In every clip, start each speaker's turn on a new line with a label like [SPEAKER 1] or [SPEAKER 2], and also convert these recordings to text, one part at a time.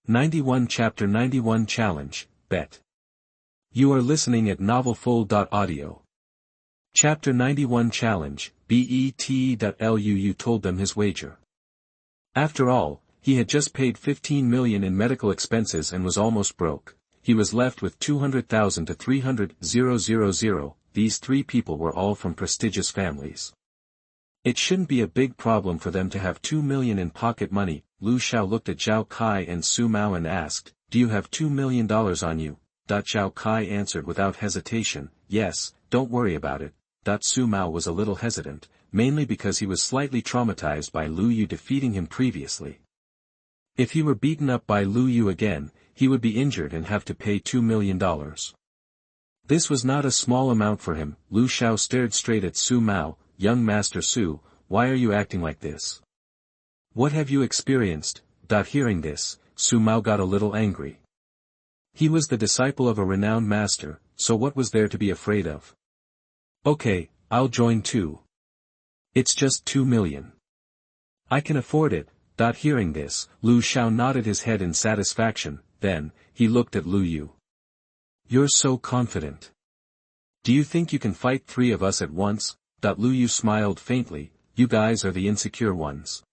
[SPEAKER 1] 91 Chapter 91 Challenge, Bet. You are listening at novelfull.audio. Chapter 91 Challenge, bet.luu told them his wager. After all, he had just paid 15 million in medical expenses and was almost broke. He was left with 200,000 to 300,000. These three people were all from prestigious families. It shouldn't be a big problem for them to have 2 million in pocket money. Lu Xiao looked at Zhao Kai and Su Mao and asked, "Do you have $2 million on you?" Zhao Kai answered without hesitation, "Yes, don't worry about it." Su Mao was a little hesitant, mainly because he was slightly traumatized by Lu Yu defeating him previously. If he were beaten up by Lu Yu again, he would be injured and have to pay $2 million. This was not a small amount for him. Lu Xiao stared straight at Su Mao. "Young Master Su, why are you acting like this? What have you experienced?" Hearing this, Su Mao got a little angry. He was the disciple of a renowned master, so what was there to be afraid of? "Okay, I'll join too. It's just 2 million. I can afford it." Hearing this, Lu Xiao nodded his head in satisfaction, then, he looked at Lu Yu. "You're so confident. Do you think you can fight 3 of us at once?" Lu Yu smiled faintly. "You guys are the insecure ones.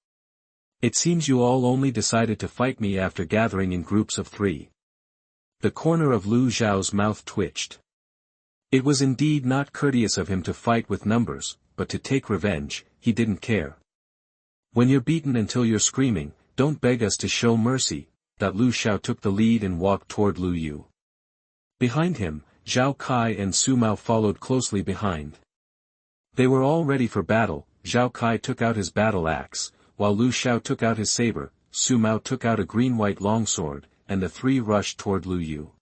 [SPEAKER 1] It seems you all only decided to fight me after gathering in groups of 3. The corner of Lu Xiao's mouth twitched. It was indeed not courteous of him to fight with numbers, but to take revenge, he didn't care. "When you're beaten until you're screaming, don't beg us to show mercy." Lu Xiao took the lead and walked toward Lu Yu. Behind him, Zhao Kai and Su Mao followed closely behind. They were all ready for battle. Zhao Kai took out his battle axe, while Lu Xiao took out his saber. Su Mao took out a green-white longsword, and the 3 rushed toward Lu Yu.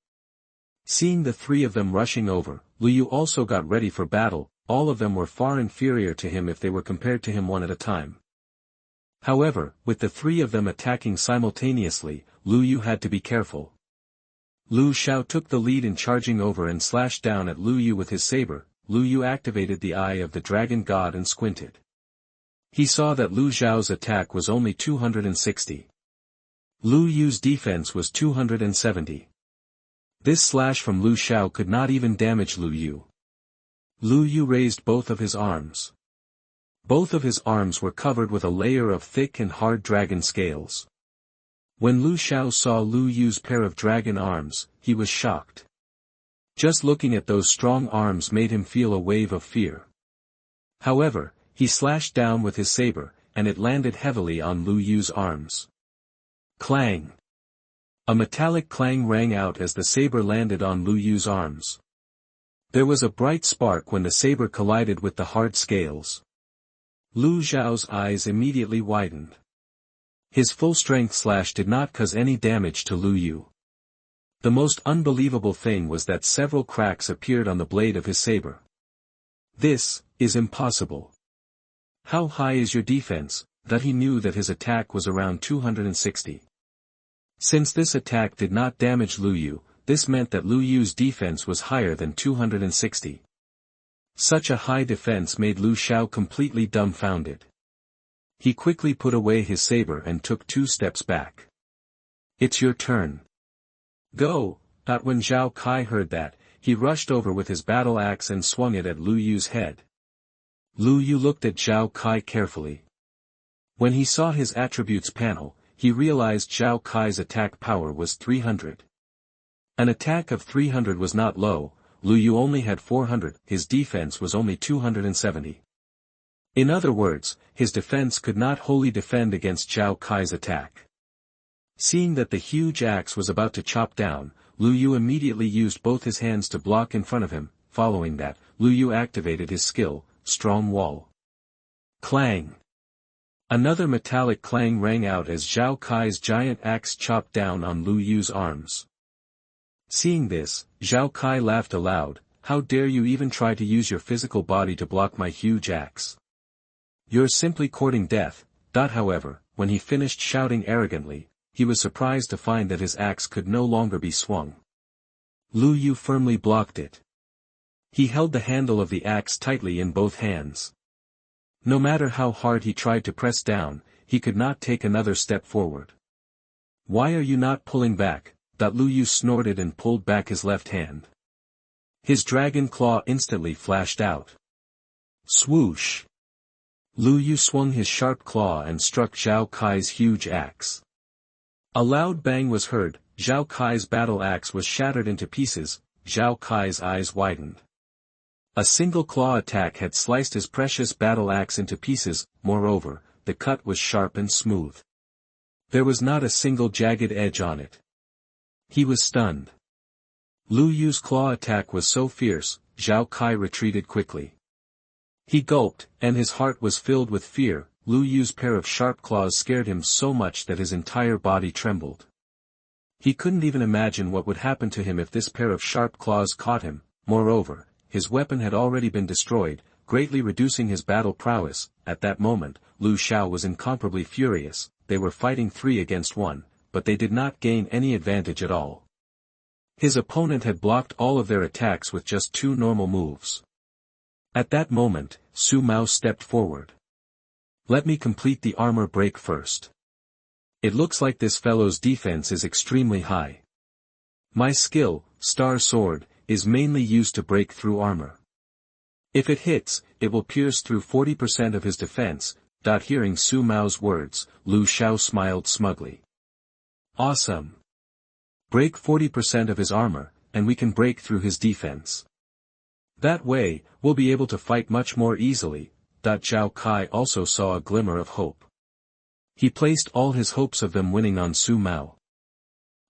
[SPEAKER 1] Seeing the 3 of them rushing over, Lu Yu also got ready for battle. All of them were far inferior to him if they were compared to him one at a time. However, with the 3 of them attacking simultaneously, Lu Yu had to be careful. Lu Xiao took the lead in charging over and slashed down at Lu Yu with his saber. Lu Yu activated the Eye of the Dragon God and squinted. He saw that Lu Xiao's attack was only 260. Lu Yu's defense was 270. This slash from Lu Xiao could not even damage Lu Yu. Lu Yu raised both of his arms. Both of his arms were covered with a layer of thick and hard dragon scales. When Lu Xiao saw Lu Yu's pair of dragon arms, he was shocked. Just looking at those strong arms made him feel a wave of fear. However, he slashed down with his saber, and it landed heavily on Lu Yu's arms. Clang! A metallic clang rang out as the saber landed on Lu Yu's arms. There was a bright spark when the saber collided with the hard scales. Lu Xiao's eyes immediately widened. His full-strength slash did not cause any damage to Lu Yu. The most unbelievable thing was that several cracks appeared on the blade of his saber. "This is impossible. How high is your defense?" He knew that his attack was around 260. Since this attack did not damage Lu Yu, this meant that Lu Yu's defense was higher than 260. Such a high defense made Lu Xiao completely dumbfounded. He quickly put away his saber and took 2 steps back. "It's your turn. Go!" When Zhao Kai heard that, he rushed over with his battle axe and swung it at Lu Yu's head. Lu Yu looked at Zhao Kai carefully. When he saw his attributes panel, he realized Zhao Kai's attack power was 300. An attack of 300 was not low. Lu Yu only had 400, his defense was only 270. In other words, his defense could not wholly defend against Zhao Kai's attack. Seeing that the huge axe was about to chop down, Lu Yu immediately used both his hands to block in front of him. Following that, Lu Yu activated his skill, Strong Wall. Clang! Another metallic clang rang out as Zhao Kai's giant axe chopped down on Lu Yu's arms. Seeing this, Zhao Kai laughed aloud. "How dare you even try to use your physical body to block my huge axe? You're simply courting death." However, when he finished shouting arrogantly, he was surprised to find that his axe could no longer be swung. Lu Yu firmly blocked it. He held the handle of the axe tightly in both hands. No matter how hard he tried to press down, he could not take another step forward. Why are you not pulling back? Lu Yu snorted and pulled back his left hand. His dragon claw instantly flashed out. Swoosh! Lu Yu swung his sharp claw and struck Zhao Kai's huge axe. A loud bang was heard, Zhao Kai's battle axe was shattered into pieces, Zhao Kai's eyes widened. A single claw attack had sliced his precious battle axe into pieces, moreover, the cut was sharp and smooth. There was not a single jagged edge on it. He was stunned. Lu Yu's claw attack was so fierce, Zhao Kai retreated quickly. He gulped, and his heart was filled with fear. Lu Yu's pair of sharp claws scared him so much that his entire body trembled. He couldn't even imagine what would happen to him if this pair of sharp claws caught him. Moreover, his weapon had already been destroyed, greatly reducing his battle prowess. At that moment, Lu Xiao was incomparably furious. They were fighting 3 against 1, but they did not gain any advantage at all. His opponent had blocked all of their attacks with just 2 normal moves. At that moment, Su Mao stepped forward. Let me complete the armor break first. It looks like this fellow's defense is extremely high. My skill, Star Sword, is mainly used to break through armor. If it hits, it will pierce through 40% of his defense. Hearing Su Mao's words, Lu Xiao smiled smugly. Awesome. Break 40% of his armor, and we can break through his defense. That way, we'll be able to fight much more easily. Zhao Kai also saw a glimmer of hope. He placed all his hopes of them winning on Su Mao.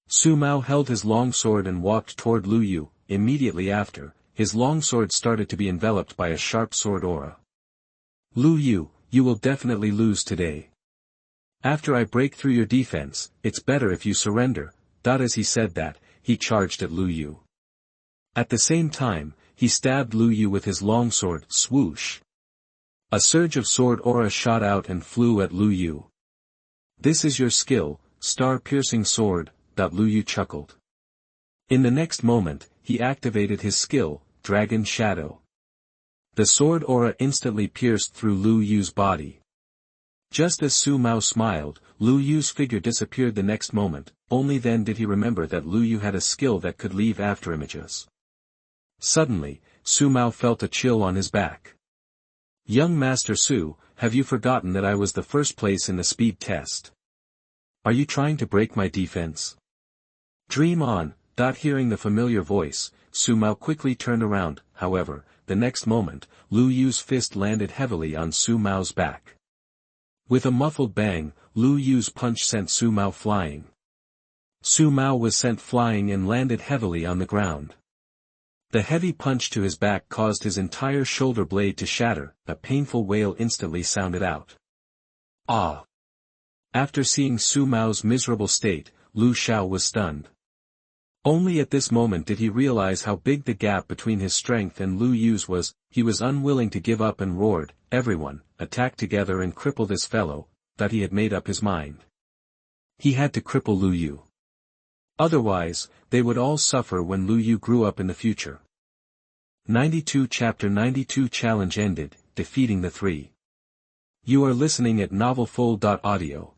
[SPEAKER 1] Su Mao held his long sword and walked toward Lu Yu. Immediately after, his long sword started to be enveloped by a sharp sword aura. Lu Yu, you will definitely lose today. After I break through your defense, it's better if you surrender. As he said that, he charged at Lu Yu. At the same time, he stabbed Lu Yu with his longsword. Swoosh! A surge of sword aura shot out and flew at Lu Yu. This is your skill, star-piercing sword. Lu Yu chuckled. In the next moment, he activated his skill, Dragon Shadow. The sword aura instantly pierced through Lu Yu's body. Just as Su Mao smiled, Lu Yu's figure disappeared the next moment. Only then did he remember that Lu Yu had a skill that could leave afterimages. Suddenly, Su Mao felt a chill on his back. Young Master Su, have you forgotten that I was the first place in the speed test? Are you trying to break my defense? Dream on. Hearing the familiar voice, Su Mao quickly turned around. However, the next moment, Lu Yu's fist landed heavily on Su Mao's back. With a muffled bang, Lu Yu's punch sent Su Mao flying. Su Mao was sent flying and landed heavily on the ground. The heavy punch to his back caused his entire shoulder blade to shatter. A painful wail instantly sounded out. Ah! After seeing Su Mao's miserable state, Lu Xiao was stunned. Only at this moment did he realize how big the gap between his strength and Lu Yu's was. He was unwilling to give up and roared, "Everyone, attack together and cripple this fellow." He had made up his mind. He had to cripple Lu Yu. Otherwise, they would all suffer when Lu Yu grew up in the future. 92 Chapter 92 Challenge ended, defeating the 3. You are listening at novelfull.audio.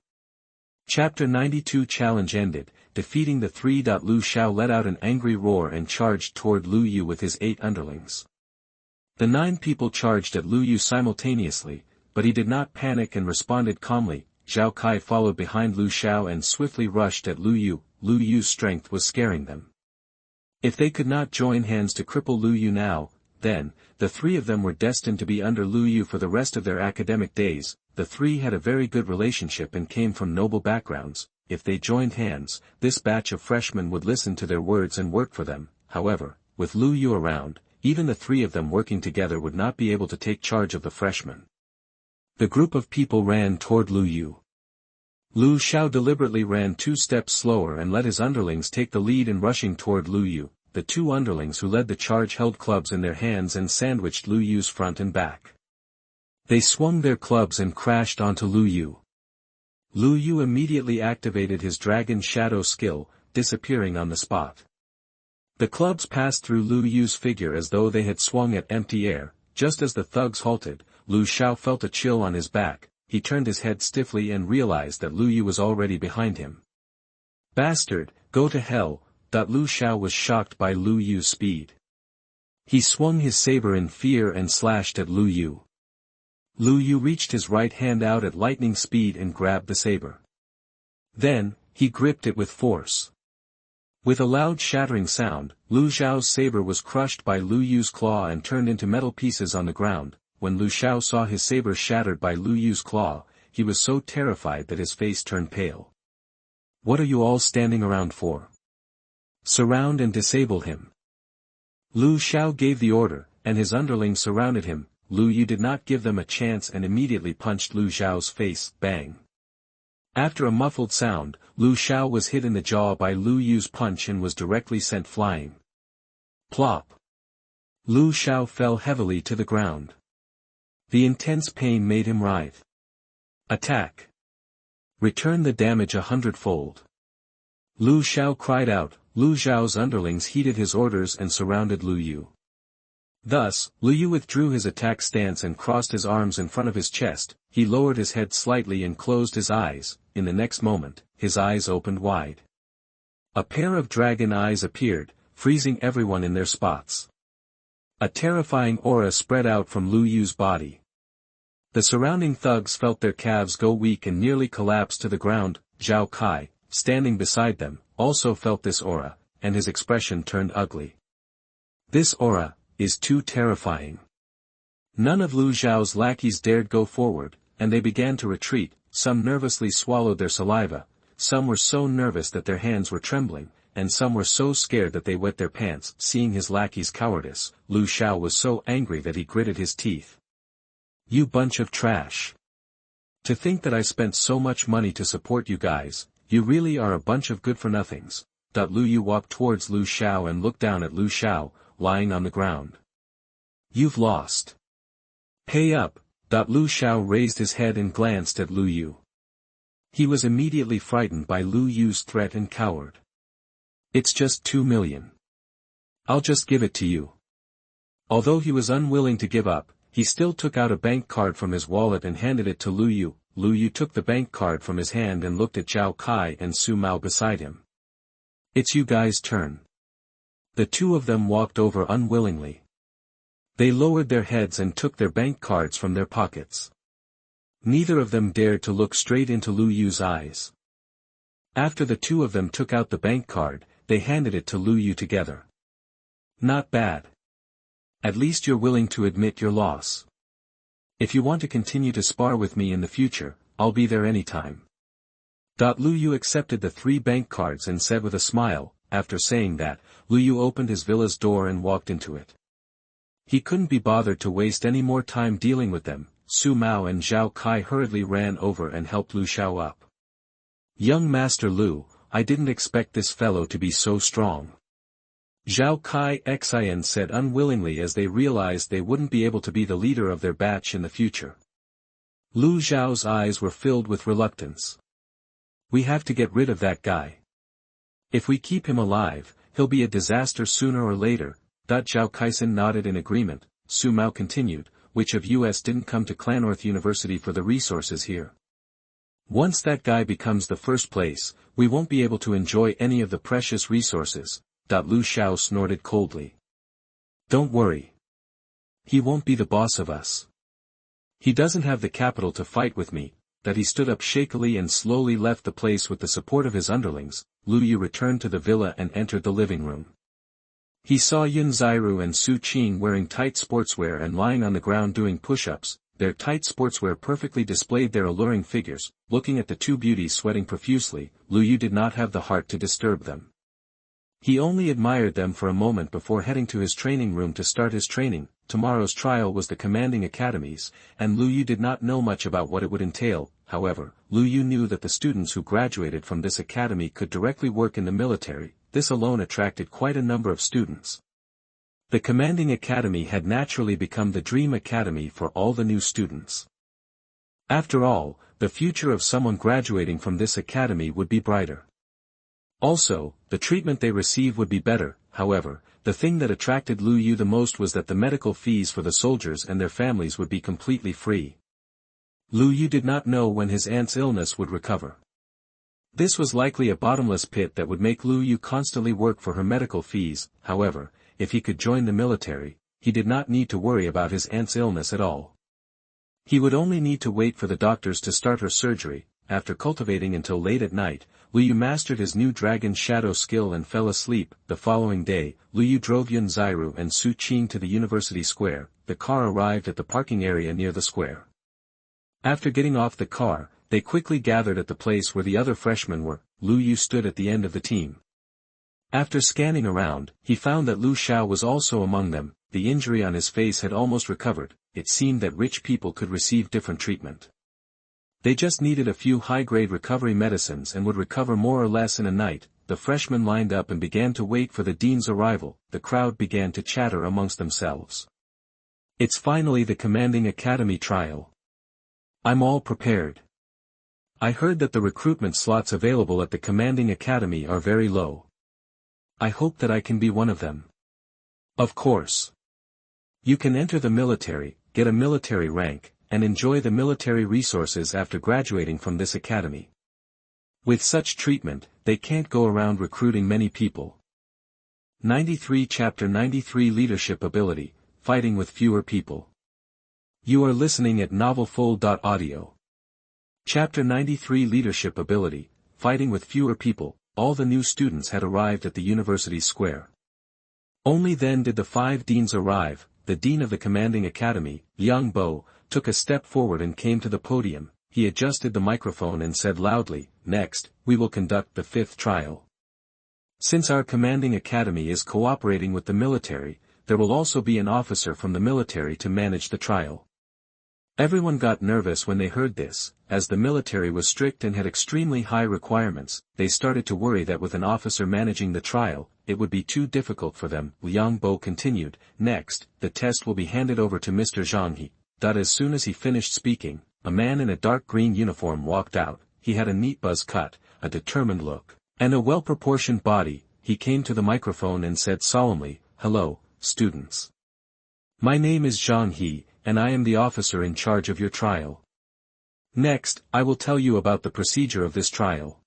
[SPEAKER 1] Chapter 92 Challenge ended, defeating the 3. Lu Xiao let out an angry roar and charged toward Lu Yu with his 8 underlings. The 9 people charged at Lu Yu simultaneously, but he did not panic and responded calmly. Zhao Kai followed behind Lu Xiao and swiftly rushed at Lu Yu. Lu Yu's strength was scaring them. If they could not join hands to cripple Lu Yu now, then, the 3 of them were destined to be under Lu Yu for the rest of their academic days. The 3 had a very good relationship and came from noble backgrounds. If they joined hands, this batch of freshmen would listen to their words and work for them. However, with Lu Yu around, even the 3 of them working together would not be able to take charge of the freshmen. The group of people ran toward Lu Yu. Lu Xiao deliberately ran 2 steps slower and let his underlings take the lead in rushing toward Lu Yu. The 2 underlings who led the charge held clubs in their hands and sandwiched Lu Yu's front and back. They swung their clubs and crashed onto Lu Yu. Lu Yu immediately activated his Dragon Shadow skill, disappearing on the spot. The clubs passed through Lu Yu's figure as though they had swung at empty air. Just as the thugs halted, Lu Xiao felt a chill on his back. He turned his head stiffly and realized that Lu Yu was already behind him. Bastard, go to hell. Lu Xiao was shocked by Lu Yu's speed. He swung his saber in fear and slashed at Lu Yu. Lu Yu reached his right hand out at lightning speed and grabbed the saber. Then, he gripped it with force. With a loud shattering sound, Lu Xiao's saber was crushed by Lu Yu's claw and turned into metal pieces on the ground. When Lu Xiao saw his saber shattered by Lu Yu's claw, he was so terrified that his face turned pale. What are you all standing around for? Surround and disable him. Lu Xiao gave the order, and his underlings surrounded him. Lu Yu did not give them a chance and immediately punched Lu Xiao's face, bang. After a muffled sound, Lu Xiao was hit in the jaw by Lu Yu's punch and was directly sent flying. Plop. Lu Xiao fell heavily to the ground. The intense pain made him writhe. Attack. Return the damage 100-fold. Lu Xiao cried out. Lu Xiao's underlings heeded his orders and surrounded Lu Yu. Thus, Lu Yu withdrew his attack stance and crossed his arms in front of his chest. He lowered his head slightly and closed his eyes. In the next moment, his eyes opened wide. A pair of dragon eyes appeared, freezing everyone in their spots. A terrifying aura spread out from Lu Yu's body. The surrounding thugs felt their calves go weak and nearly collapse to the ground. Zhao Kai, standing beside them, also felt this aura, and his expression turned ugly. This aura is too terrifying. None of Lu Xiao's lackeys dared go forward, and they began to retreat. Some nervously swallowed their saliva, some were so nervous that their hands were trembling, and some were so scared that they wet their pants. Seeing his lackey's cowardice, Lu Xiao was so angry that he gritted his teeth. You bunch of trash. To think that I spent so much money to support you guys, you really are a bunch of good-for-nothings. Lu Yu walked towards Lu Xiao and looked down at Lu Xiao, lying on the ground. You've lost. Pay up. Lu Xiao raised his head and glanced at Lu Yu. He was immediately frightened by Lu Yu's threat and cowered. It's just 2 million. I'll just give it to you. Although he was unwilling to give up, he still took out a bank card from his wallet and handed it to Lu Yu. Lu Yu took the bank card from his hand and looked at Zhao Kai and Su Mao beside him. It's you guys' turn. The two of them walked over unwillingly. They lowered their heads and took their bank cards from their pockets. Neither of them dared to look straight into Lu Yu's eyes. After the two of them took out the bank card, they handed it to Lu Yu together. Not bad. At least you're willing to admit your loss. If you want to continue to spar with me in the future, I'll be there anytime. Lu Yu accepted the 3 bank cards and said with a smile. After saying that, Lu Yu opened his villa's door and walked into it. He couldn't be bothered to waste any more time dealing with them. Su Mao and Zhao Kai hurriedly ran over and helped Lu Xiao up. Young Master Lu, I didn't expect this fellow to be so strong. Zhao Kai Xian said unwillingly as they realized they wouldn't be able to be the leader of their batch in the future. Lu Xiao's eyes were filled with reluctance. We have to get rid of that guy. If we keep him alive, he'll be a disaster sooner or later. Zhao Kaisen nodded in agreement. Su Mao continued, which of us didn't come to Clannorth University for the resources here? Once that guy becomes the first place, we won't be able to enjoy any of the precious resources. Lu Xiao snorted coldly. Don't worry. He won't be the boss of us. He doesn't have the capital to fight with me. He stood up shakily and slowly left the place with the support of his underlings. Lu Yu returned to the villa and entered the living room. He saw Yun Zairu and Su Qing wearing tight sportswear and lying on the ground doing push-ups. Their tight sportswear perfectly displayed their alluring figures. Looking at the two beauties sweating profusely, Lu Yu did not have the heart to disturb them. He only admired them for a moment before heading to his training room to start his training. Tomorrow's trial was the commanding academies, and Lu Yu did not know much about what it would entail. However, Lu Yu knew that the students who graduated from this academy could directly work in the military. This alone attracted quite a number of students. The commanding academy had naturally become the dream academy for all the new students. After all, the future of someone graduating from this academy would be brighter. Also, the treatment they receive would be better. However, the thing that attracted Lu Yu the most was that the medical fees for the soldiers and their families would be completely free. Lu Yu did not know when his aunt's illness would recover. This was likely a bottomless pit that would make Lu Yu constantly work for her medical fees. However, if he could join the military, he did not need to worry about his aunt's illness at all. He would only need to wait for the doctors to start her surgery. After cultivating until late at night, Lu Yu mastered his new dragon shadow skill and fell asleep. The following day, Lu Yu drove Yun Zairu and Su Qing to the university square. The car arrived at the parking area near the square. After getting off the car, they quickly gathered at the place where the other freshmen were. Lu Yu stood at the end of the team. After scanning around, he found that Lu Xiao was also among them. The injury on his face had almost recovered. It seemed that rich people could receive different treatment. They just needed a few high-grade recovery medicines and would recover more or less in a night. The freshmen lined up and began to wait for the dean's arrival. The crowd began to chatter amongst themselves. It's finally the commanding academy trial. I'm all prepared. I heard that the recruitment slots available at the commanding academy are very low. I hope that I can be one of them. Of course. You can enter the military, get a military rank, and enjoy the military resources after graduating from this academy. With such treatment, they can't go around recruiting many people. 93 Chapter 93 Leadership Ability, Fighting with Fewer People. You are listening at novelfull.audio. Chapter 93 Leadership Ability, Fighting with Fewer People. All the new students had arrived at the university square. Only then did the 5 deans arrive. The dean of the commanding academy, Liang Bo, took a step forward and came to the podium. He adjusted the microphone and said loudly, "Next, we will conduct the 5th trial. Since our commanding academy is cooperating with the military, there will also be an officer from the military to manage the trial." Everyone got nervous when they heard this. As the military was strict and had extremely high requirements, they started to worry that with an officer managing the trial, it would be too difficult for them. Liang Bo continued, "Next, the test will be handed over to Mr. Zhang He." As soon as he finished speaking, a man in a dark green uniform walked out. He had a neat buzz cut, a determined look, and a well-proportioned body. He came to the microphone and said solemnly, "Hello, students. My name is Zhang He, and I am the officer in charge of your trial. Next, I will tell you about the procedure of this trial."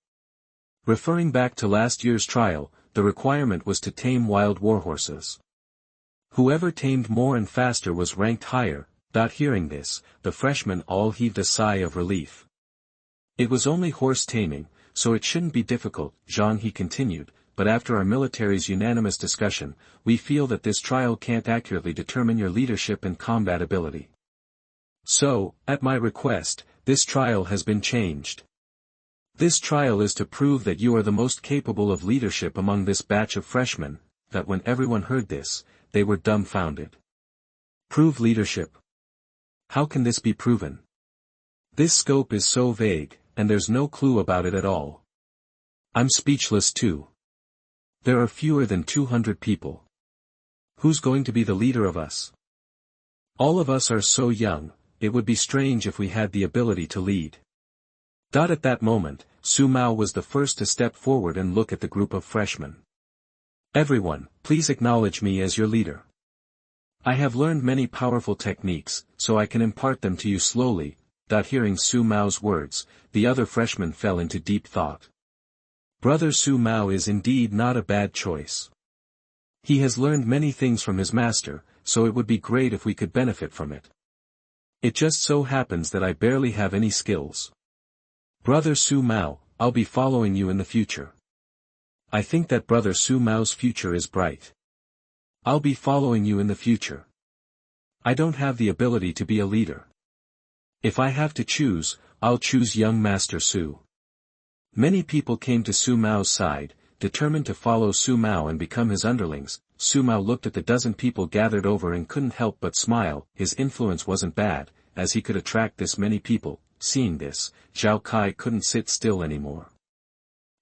[SPEAKER 1] Referring back to last year's trial, the requirement was to tame wild warhorses. Whoever tamed more and faster was ranked higher. Hearing this, the freshmen all heaved a sigh of relief. It was only horse taming, so it shouldn't be difficult, Zhang He continued, but after our military's unanimous discussion, we feel that this trial can't accurately determine your leadership and combat ability. So, at my request, this trial has been changed. This trial is to prove that you are the most capable of leadership among this batch of freshmen. That when everyone heard this, they were dumbfounded. Prove leadership. How can this be proven? This scope is so vague, and there's no clue about it at all. I'm speechless too. There are fewer than 200 people. Who's going to be the leader of us? All of us are so young, it would be strange if we had the ability to lead. At that moment, Su Mao was the first to step forward and look at the group of freshmen. "Everyone, please acknowledge me as your leader. I have learned many powerful techniques, so I can impart them to you slowly." Hearing Su Mao's words, the other freshmen fell into deep thought. Brother Su Mao is indeed not a bad choice. He has learned many things from his master, so it would be great if we could benefit from it. It just so happens that I barely have any skills. Brother Su Mao, I'll be following you in the future. I think that Brother Su Mao's future is bright. I'll be following you in the future. I don't have the ability to be a leader. If I have to choose, I'll choose young Master Su. Many people came to Su Mao's side, determined to follow Su Mao and become his underlings. Su Mao looked at the dozen people gathered over and couldn't help but smile. His influence wasn't bad, as he could attract this many people. Seeing this, Zhao Kai couldn't sit still anymore.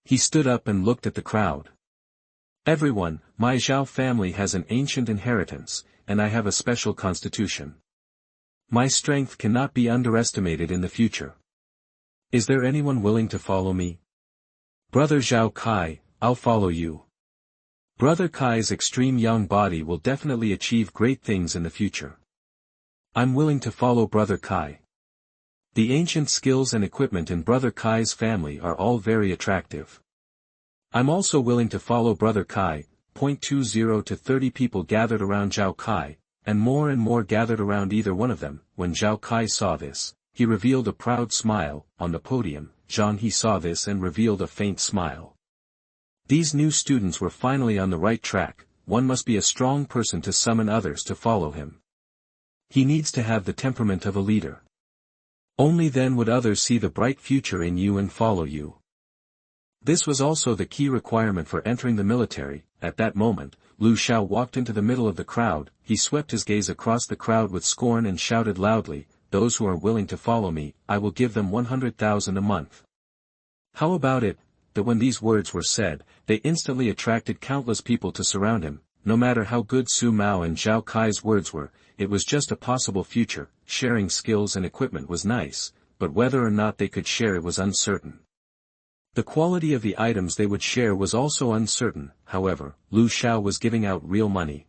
[SPEAKER 1] He stood up and looked at the crowd. "Everyone, my Zhao family has an ancient inheritance, and I have a special constitution. My strength cannot be underestimated in the future. Is there anyone willing to follow me?" "Brother Zhao Kai, I'll follow you. Brother Kai's extreme young body will definitely achieve great things in the future. I'm willing to follow Brother Kai." The ancient skills and equipment in Brother Kai's family are all very attractive. I'm also willing to follow Brother Kai. 20 to 30 people gathered around Zhao Kai, and more gathered around either one of them. When Zhao Kai saw this, he revealed a proud smile. On the podium, Zhang He saw this and revealed a faint smile. These new students were finally on the right track. One must be a strong person to summon others to follow him. He needs to have the temperament of a leader. Only then would others see the bright future in you and follow you. This was also the key requirement for entering the military. At that moment, Lu Xiao walked into the middle of the crowd. He swept his gaze across the crowd with scorn and shouted loudly, "Those who are willing to follow me, I will give them 100,000 a month." How about it, that when these words were said, they instantly attracted countless people to surround him. No matter how good Su Mao and Zhao Kai's words were, it was just a possible future. Sharing skills and equipment was nice, but whether or not they could share it was uncertain. The quality of the items they would share was also uncertain. However, Lu Xiao was giving out real money.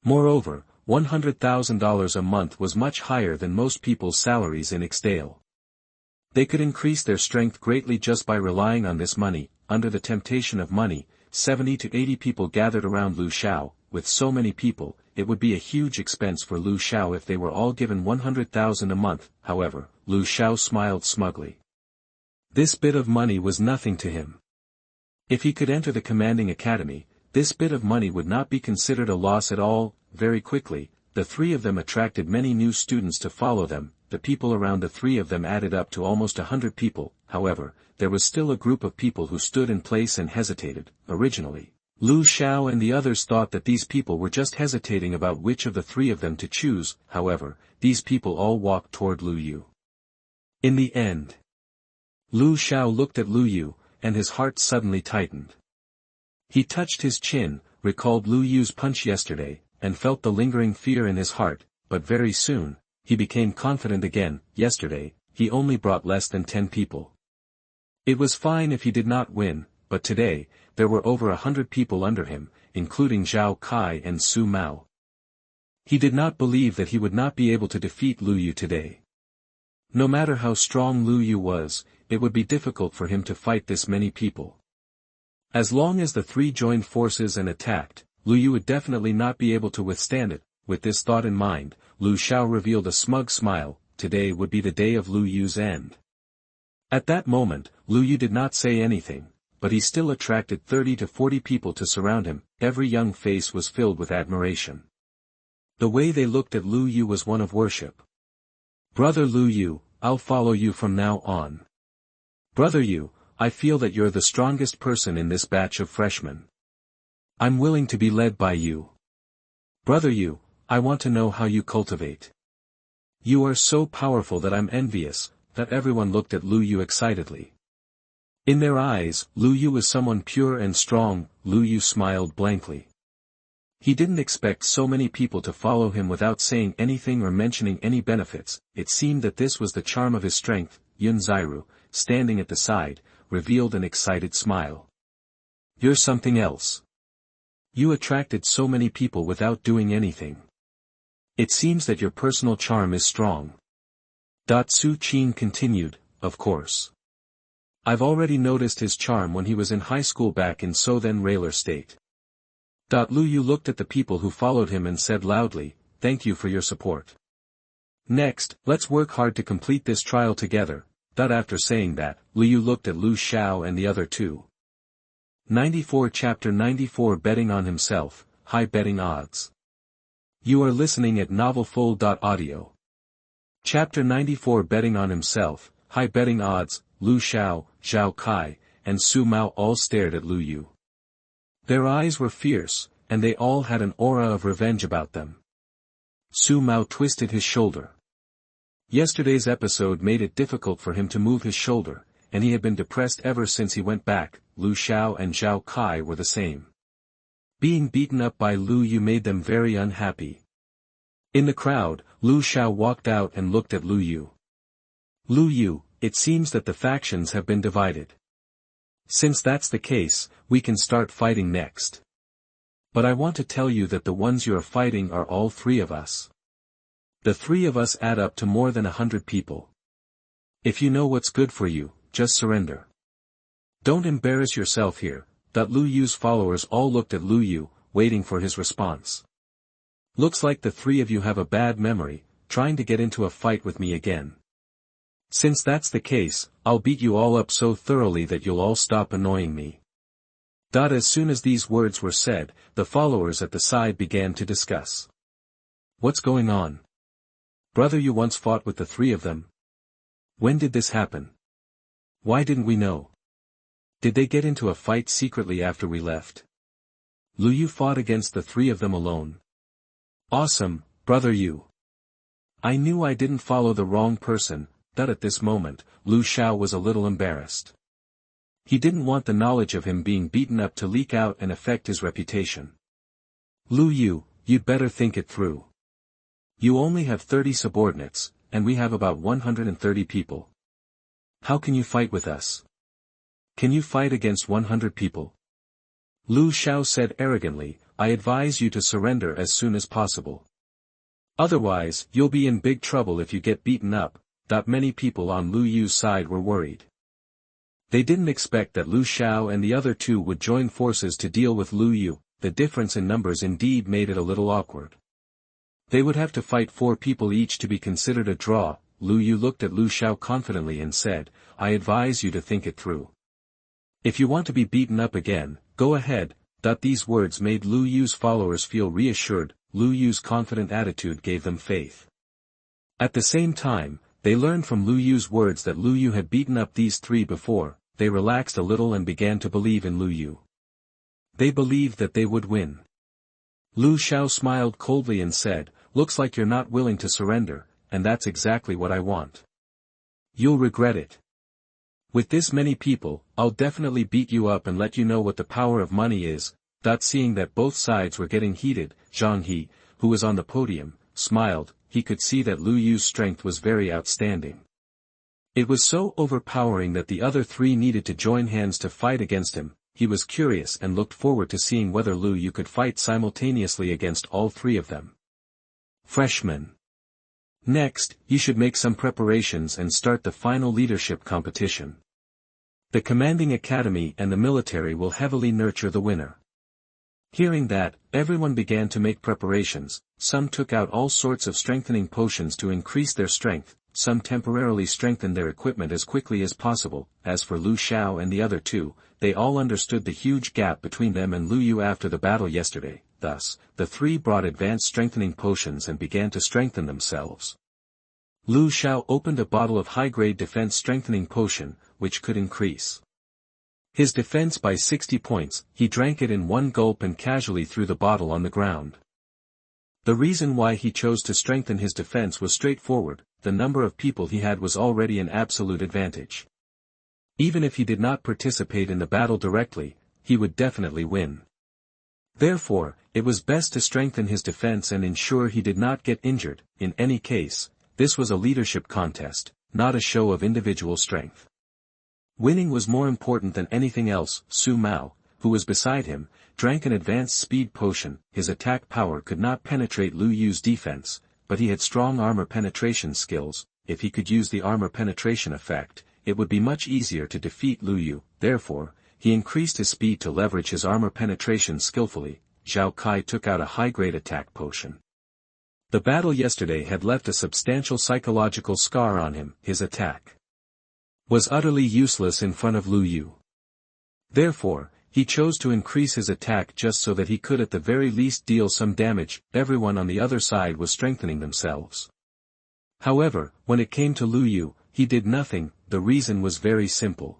[SPEAKER 1] Moreover, $100,000 a month was much higher than most people's salaries in Ixtale. They could increase their strength greatly just by relying on this money. Under the temptation of money, 70 to 80 people gathered around Lu Xiao. With so many people, it would be a huge expense for Lu Xiao if they were all given 100,000 a month. However, Lu Xiao smiled smugly. This bit of money was nothing to him. If he could enter the commanding academy, this bit of money would not be considered a loss at all. Very quickly, the three of them attracted many new students to follow them. The people around the three of them added up to almost 100 people. However, there was still a group of people who stood in place and hesitated. Originally, Lu Xiao and the others thought that these people were just hesitating about which of the three of them to choose. However, these people all walked toward Lu Yu. In the end, Lu Xiao looked at Lu Yu, and his heart suddenly tightened. He touched his chin, recalled Lu Yu's punch yesterday, and felt the lingering fear in his heart, but very soon, he became confident again. Yesterday, he only brought less than 10 people. It was fine if he did not win, but today, there were over 100 people under him, including Zhao Kai and Su Mao. He did not believe that he would not be able to defeat Lu Yu today. No matter how strong Lu Yu was, it would be difficult for him to fight this many people. As long as the three joined forces and attacked, Lu Yu would definitely not be able to withstand it. With this thought in mind, Lu Xiao revealed a smug smile. Today would be the day of Lu Yu's end. At that moment, Lu Yu did not say anything, but he still attracted 30 to 40 people to surround him. Every young face was filled with admiration. The way they looked at Lu Yu was one of worship. "Brother Lu Yu, I'll follow you from now on. Brother Yu, I feel that you're the strongest person in this batch of freshmen. I'm willing to be led by you. Brother Yu, I want to know how you cultivate. You are so powerful that I'm envious." That everyone looked at Lu Yu excitedly. In their eyes, Lu Yu was someone pure and strong. Lu Yu smiled blankly. He didn't expect so many people to follow him without saying anything or mentioning any benefits. It seemed that this was the charm of his strength. Yun Zairu, standing at the side, revealed an excited smile. "You're something else. You attracted so many people without doing anything. It seems that your personal charm is strong." Su Qin continued, "Of course. I've already noticed his charm when he was in high school back in Southen Railer State." Lu Yu looked at the people who followed him and said loudly, "Thank you for your support. Next, let's work hard to complete this trial together." After saying that, Lu Yu looked at Lu Xiao and the other two. 94 Chapter 94 Betting on Himself, High Betting Odds. You are listening at novelfull.audio. Chapter 94 Betting on Himself, High Betting Odds. Lu Xiao, Zhao Kai, and Su Mao all stared at Lu Yu. Their eyes were fierce, and they all had an aura of revenge about them. Su Mao twisted his shoulder. Yesterday's episode made it difficult for him to move his shoulder, and he had been depressed ever since he went back. Lu Xiao and Zhao Kai were the same. Being beaten up by Lu Yu made them very unhappy. In the crowd, Lu Xiao walked out and looked at Lu Yu. "Lu Yu, it seems that the factions have been divided. Since that's the case, we can start fighting next. But I want to tell you that the ones you are fighting are all three of us. The three of us add up to more than 100 people. If you know what's good for you, just surrender. Don't embarrass yourself here. Lu Yu's followers all looked at Lu Yu, waiting for his response. Looks like the three of you have a bad memory, trying to get into a fight with me again. Since that's the case, I'll beat you all up so thoroughly that you'll all stop annoying me. As soon as these words were said, the followers at the side began to discuss. What's going on? Brother, you once fought with the three of them? When did this happen? Why didn't we know? Did they get into a fight secretly after we left? Lu Yu fought against the three of them alone. Awesome, brother Yu. I knew I didn't follow the wrong person. At this moment, Lu Xiao was a little embarrassed. He didn't want the knowledge of him being beaten up to leak out and affect his reputation. Lu Yu, you'd better think it through. You only have 30 subordinates, and we have about 130 people. How can you fight with us? Can you fight against 100 people? Lu Xiao said arrogantly, I advise you to surrender as soon as possible. Otherwise, you'll be in big trouble if you get beaten up. Many people on Lu Yu's side were worried. They didn't expect that Lu Xiao and the other two would join forces to deal with Lu Yu. The difference in numbers indeed made it a little awkward. They would have to fight 4 people each to be considered a draw. Lu Yu looked at Lu Xiao confidently and said, I advise you to think it through. If you want to be beaten up again, go ahead. These words made Lu Yu's followers feel reassured. Lu Yu's confident attitude gave them faith. At the same time, they learned from Lu Yu's words that Lu Yu had beaten up these 3 before. They relaxed a little and began to believe in Lu Yu. They believed that they would win. Lu Xiao smiled coldly and said, looks like you're not willing to surrender, and that's exactly what I want. You'll regret it. With this many people, I'll definitely beat you up and let you know what the power of money is. Seeing that both sides were getting heated, Zhang He, who was on the podium, smiled. He could see that Lu Yu's strength was very outstanding. It was so overpowering that the other 3 needed to join hands to fight against him. He was curious and looked forward to seeing whether Lu Yu could fight simultaneously against all 3 of them. Freshman. Next, you should make some preparations and start the final leadership competition. The commanding academy and the military will heavily nurture the winner. Hearing that, everyone began to make preparations. Some took out all sorts of strengthening potions to increase their strength, some temporarily strengthened their equipment as quickly as possible. As for Lu Xiao and the other 2, they all understood the huge gap between them and Lu Yu after the battle yesterday. Thus, the 3 brought advanced strengthening potions and began to strengthen themselves. Lu Xiao opened a bottle of high-grade defense strengthening potion, which could increase his defense by 60 points. He drank it in one gulp and casually threw the bottle on the ground. The reason why he chose to strengthen his defense was straightforward. The number of people he had was already an absolute advantage. Even if he did not participate in the battle directly, he would definitely win. Therefore, it was best to strengthen his defense and ensure he did not get injured. In any case, this was a leadership contest, not a show of individual strength. Winning was more important than anything else. Su Mao, who was beside him, drank an advanced speed potion. His attack power could not penetrate Lu Yu's defense, but he had strong armor penetration skills. If he could use the armor penetration effect, it would be much easier to defeat Lu Yu. Therefore, he increased his speed to leverage his armor penetration skillfully. Zhao Kai took out a high-grade attack potion. The battle yesterday had left a substantial psychological scar on him. His attack was utterly useless in front of Lu Yu. Therefore, he chose to increase his attack just so that he could at the very least deal some damage. Everyone on the other side was strengthening themselves. However, when it came to Lu Yu, he did nothing. The reason was very simple.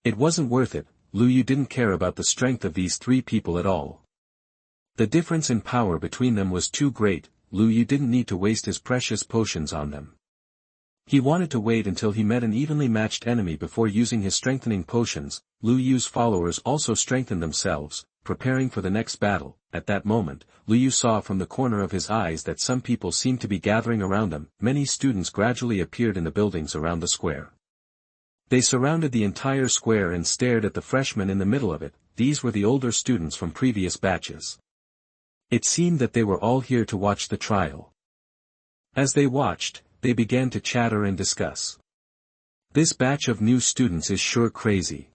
[SPEAKER 1] It wasn't worth it. Lu Yu didn't care about the strength of these 3 people at all. The difference in power between them was too great. Lu Yu didn't need to waste his precious potions on them. He wanted to wait until he met an evenly matched enemy before using his strengthening potions. Lu Yu's followers also strengthened themselves, preparing for the next battle. At that moment, Lu Yu saw from the corner of his eyes that some people seemed to be gathering around them. Many students gradually appeared in the buildings around the square. They surrounded the entire square and stared at the freshmen in the middle of it. These were the older students from previous batches. It seemed that they were all here to watch the trial. As they watched, they began to chatter and discuss. This batch of new students is sure crazy.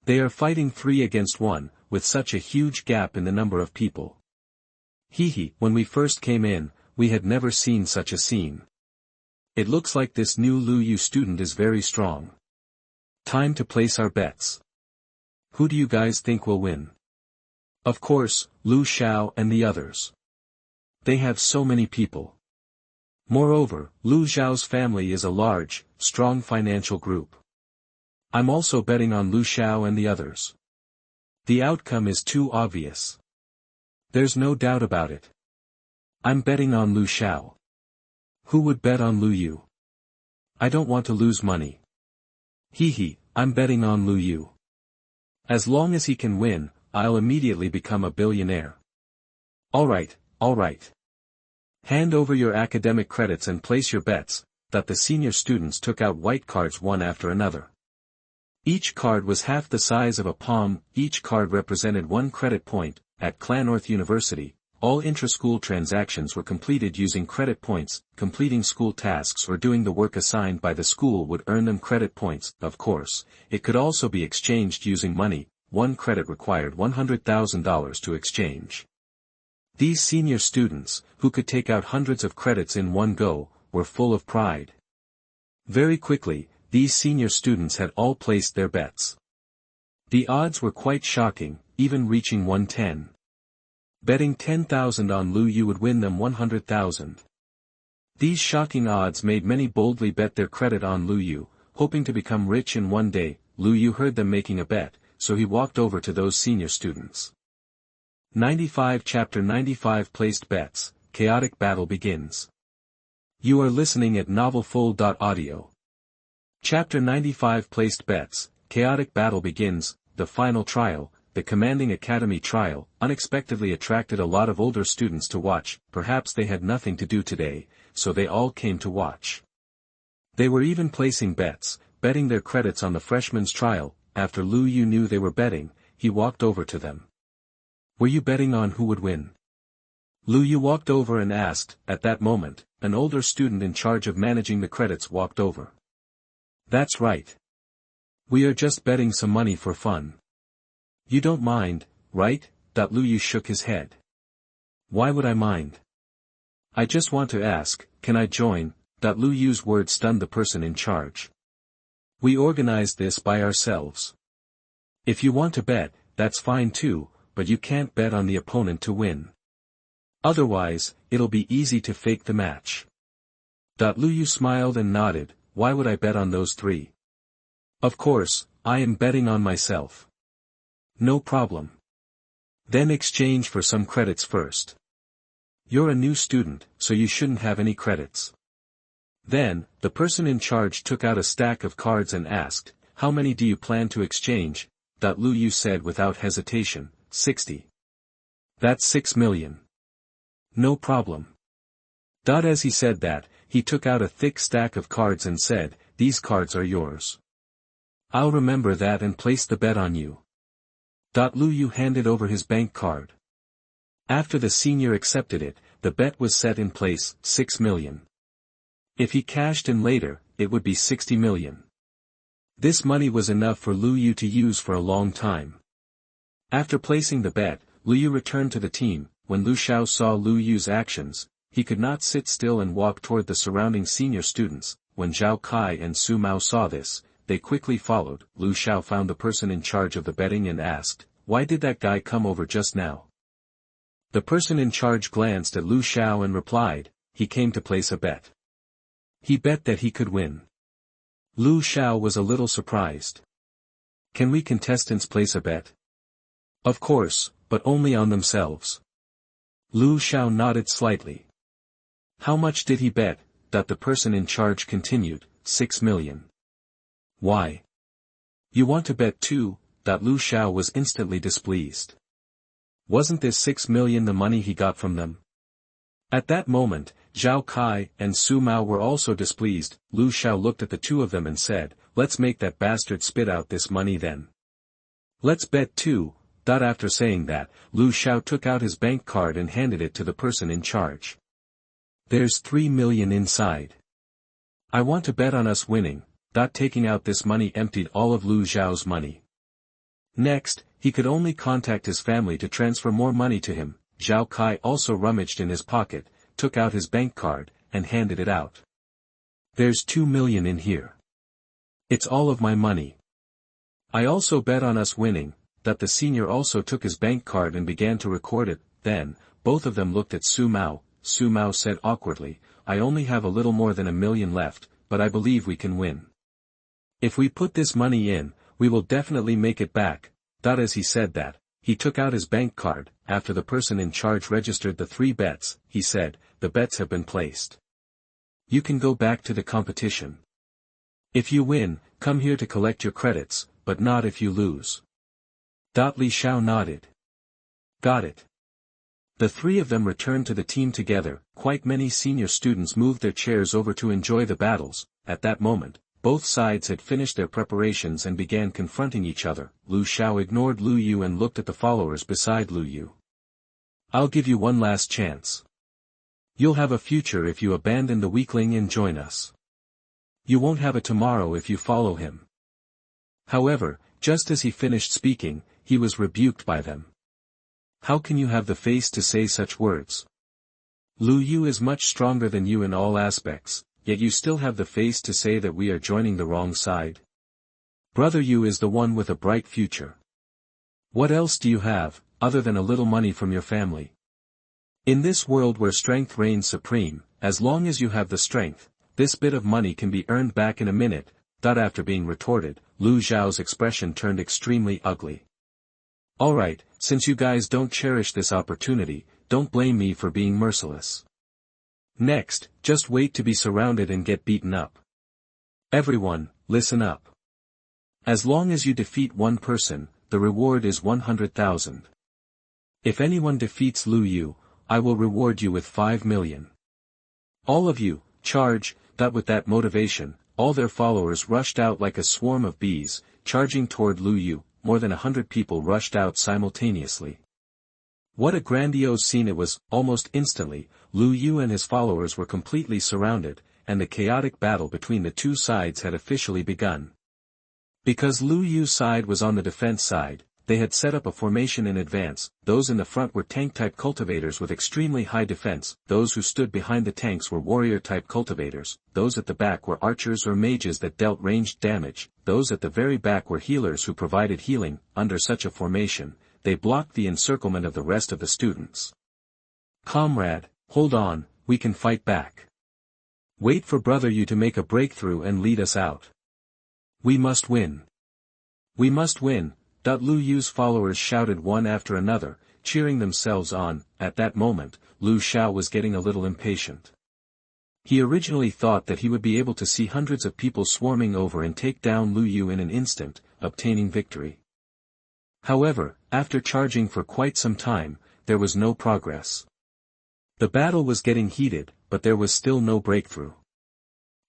[SPEAKER 1] They are fighting 3 against 1, with such a huge gap in the number of people. Hehe, when we first came in, we had never seen such a scene. It looks like this new Lu Yu student is very strong. Time to place our bets. Who do you guys think will win? Of course, Lu Xiao and the others. They have so many people. Moreover, Lu Xiao's family is a large, strong financial group. I'm also betting on Lu Xiao and the others. The outcome is too obvious. There's no doubt about it. I'm betting on Lu Xiao. Who would bet on Lu Yu? I don't want to lose money. Hehe, I'm betting on Lu Yu. As long as he can win, I'll immediately become a billionaire. Alright. Hand over your academic credits and place your bets. That the senior students took out white cards one after another. Each card was half the size of a palm, each card represented 1 credit point. At Clannorth University, all intra-school transactions were completed using credit points. Completing school tasks or doing the work assigned by the school would earn them credit points. Of course, it could also be exchanged using money. 1 credit required $100,000 to exchange. These senior students, who could take out hundreds of credits in one go, were full of pride. Very quickly, these senior students had all placed their bets. The odds were quite shocking, even reaching 110. Betting 10,000 on Lu Yu would win them 100,000. These shocking odds made many boldly bet their credit on Lu Yu, hoping to become rich in one day. Lu Yu heard them making a bet, so he walked over to those senior students. 95 Chapter 95 Placed Bets, Chaotic Battle Begins. You are listening at novelfull.audio. Chapter 95 Placed Bets, Chaotic Battle Begins. The final trial, the Commanding Academy trial, unexpectedly attracted a lot of older students to watch. Perhaps they had nothing to do today, so they all came to watch. They were even placing bets, betting their credits on the freshman's trial. After Lu Yu knew they were betting, he walked over to them. Were you betting on who would win? Lu Yu walked over and asked. At that moment, an older student in charge of managing the credits walked over. That's right. We are just betting some money for fun. You don't mind, right? Lu Yu shook his head. Why would I mind? I just want to ask, can I join? Lu Yu's words stunned the person in charge. We organized this by ourselves. If you want to bet, that's fine too, but you can't bet on the opponent to win. Otherwise, it'll be easy to fake the match. Lu Yu smiled and nodded. Why would I bet on those 3? Of course, I am betting on myself. No problem. Then exchange for some credits first. You're a new student, so you shouldn't have any credits. Then, the person in charge took out a stack of cards and asked, how many do you plan to exchange? Lu Yu said without hesitation, 60. That's 6 million. No problem. As he said that, he took out a thick stack of cards and said, these cards are yours. I'll remember that and place the bet on you. Lu Yu handed over his bank card. After the senior accepted it, the bet was set in place, 6 million. If he cashed in later, it would be 60 million. This money was enough for Lu Yu to use for a long time. After placing the bet, Lu Yu returned to the team. When Lu Xiao saw Lu Yu's actions, he could not sit still and walk toward the surrounding senior students. When Zhao Kai and Su Mao saw this, they quickly followed. Lu Xiao found the person in charge of the betting and asked, why did that guy come over just now? The person in charge glanced at Lu Xiao and replied, he came to place a bet. He bet that he could win. Lu Xiao was a little surprised. Can we contestants place a bet? Of course, but only on themselves. Lu Xiao nodded slightly. How much did he bet? The person in charge continued, 6 million. Why? You want to bet too? Lu Xiao was instantly displeased. Wasn't this 6 million the money he got from them? At that moment, Zhao Kai and Su Mao were also displeased. Lu Xiao looked at the two of them and said, let's make that bastard spit out this money then. Let's bet too. After saying that, Lu Xiao took out his bank card and handed it to the person in charge. There's 3 million inside. I want to bet on us winning. taking out this money emptied all of Lu Xiao's money. Next, he could only contact his family to transfer more money to him. Zhao Kai also rummaged in his pocket, took out his bank card, and handed it out. There's 2 million in here. It's all of my money. I also bet on us winning. That the senior also took his bank card and began to record it. Then, both of them looked at Su Mao. Su Mao said awkwardly, I only have a little more than 1 million left, but I believe we can win. If we put this money in, we will definitely make it back. As he said that, he took out his bank card. After the person in charge registered the 3 bets, he said, the bets have been placed. You can go back to the competition. If you win, come here to collect your credits, but not if you lose. Li Xiao nodded. Got it. The 3 of them returned to the team together. Quite many senior students moved their chairs over to enjoy the battles. At that moment, both sides had finished their preparations and began confronting each other. Lu Xiao ignored Lu Yu and looked at the followers beside Lu Yu. I'll give you one last chance. You'll have a future if you abandon the weakling and join us. You won't have a tomorrow if you follow him. However, just as he finished speaking, he was rebuked by them. How can you have the face to say such words? Lu Yu is much stronger than you in all aspects, yet you still have the face to say that we are joining the wrong side. Brother Yu is the one with a bright future. What else do you have, other than a little money from your family? In this world where strength reigns supreme, as long as you have the strength, this bit of money can be earned back in a minute. After being retorted, Lu Xiao's expression turned extremely ugly. Alright, since you guys don't cherish this opportunity, don't blame me for being merciless. Next, just wait to be surrounded and get beaten up. Everyone, listen up. As long as you defeat one person, the reward is 100,000. If anyone defeats Lu Yu, I will reward you with 5 million. All of you, charge. With that motivation, all their followers rushed out like a swarm of bees, charging toward Lu Yu. More than 100 people rushed out simultaneously. What a grandiose scene it was. Almost instantly, Lu Yu and his followers were completely surrounded, and the chaotic battle between the two sides had officially begun. Because Lu Yu's side was on the defense side, they had set up a formation in advance. Those in the front were tank-type cultivators with extremely high defense, those who stood behind the tanks were warrior-type cultivators, those at the back were archers or mages that dealt ranged damage, those at the very back were healers who provided healing. Under such a formation, they blocked the encirclement of the rest of the students. Comrade, hold on, we can fight back. Wait for Brother Yu to make a breakthrough and lead us out. We must win. We must win. Lu Yu's followers shouted one after another, cheering themselves on. At that moment, Lu Xiao was getting a little impatient. He originally thought that he would be able to see hundreds of people swarming over and take down Lu Yu in an instant, obtaining victory. However, after charging for quite some time, there was no progress. The battle was getting heated, but there was still no breakthrough.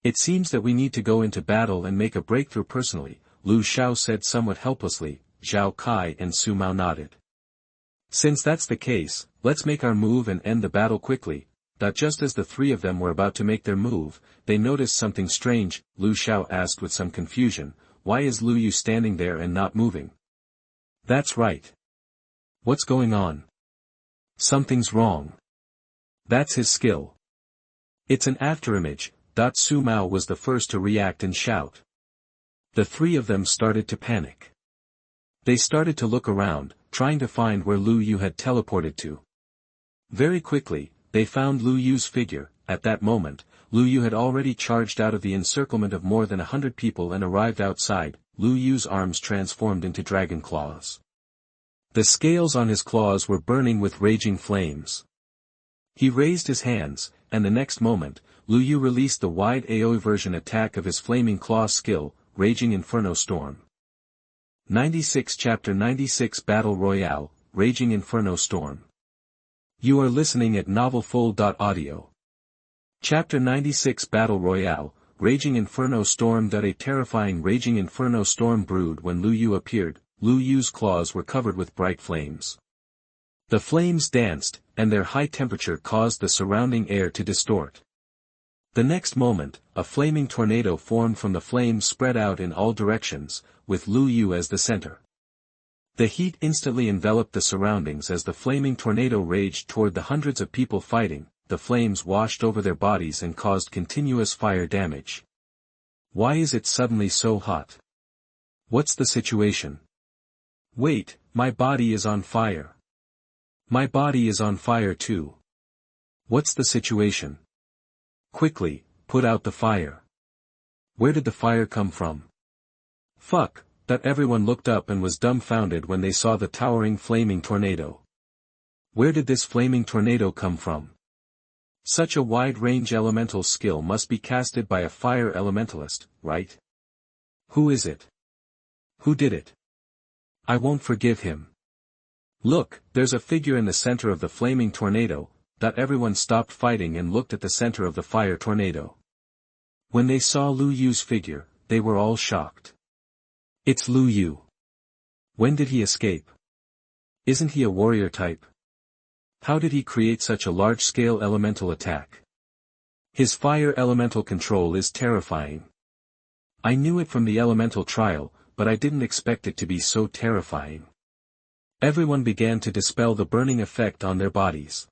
[SPEAKER 1] It seems that we need to go into battle and make a breakthrough personally, Lu Xiao said somewhat helplessly. Zhao Kai and Su Mao nodded. Since that's the case, let's make our move and end the battle quickly. Just as the 3 of them were about to make their move, they noticed something strange. Lu Xiao asked with some confusion, why is Lu Yu standing there and not moving? That's right. What's going on? Something's wrong. That's his skill. It's an afterimage. Su Mao was the first to react and shout. The 3 of them started to panic. They started to look around, trying to find where Lu Yu had teleported to. Very quickly, they found Lu Yu's figure. At that moment, Lu Yu had already charged out of the encirclement of more than 100 people and arrived outside. Lu Yu's arms transformed into dragon claws. The scales on his claws were burning with raging flames. He raised his hands, and the next moment, Lu Yu released the wide AoE version attack of his flaming claw skill, Raging Inferno Storm. 96 Chapter 96 Battle Royale, Raging Inferno Storm. You are listening at novelfull.audio. Chapter 96 Battle Royale, Raging Inferno Storm. A terrifying Raging Inferno Storm brewed when Lu Yu appeared. Lu Yu's claws were covered with bright flames. The flames danced, and their high temperature caused the surrounding air to distort. The next moment, a flaming tornado formed from the flames spread out in all directions, with Lu Yu as the center. The heat instantly enveloped the surroundings as the flaming tornado raged toward the hundreds of people fighting. The flames washed over their bodies and caused continuous fire damage. Why is it suddenly so hot? What's the situation? Wait, my body is on fire. My body is on fire too. What's the situation? Quickly, put out the fire. Where did the fire come from? Fuck, that everyone looked up and was dumbfounded when they saw the towering flaming tornado. Where did this flaming tornado come from? Such a wide-range elemental skill must be casted by a fire elementalist, right? Who is it? Who did it? I won't forgive him. Look, there's a figure in the center of the flaming tornado. That everyone stopped fighting and looked at the center of the fire tornado. When they saw Lu Yu's figure, they were all shocked. It's Lu Yu. When did he escape? Isn't he a warrior type? How did he create such a large-scale elemental attack? His fire elemental control is terrifying. I knew it from the elemental trial, but I didn't expect it to be so terrifying. Everyone began to dispel the burning effect on their bodies.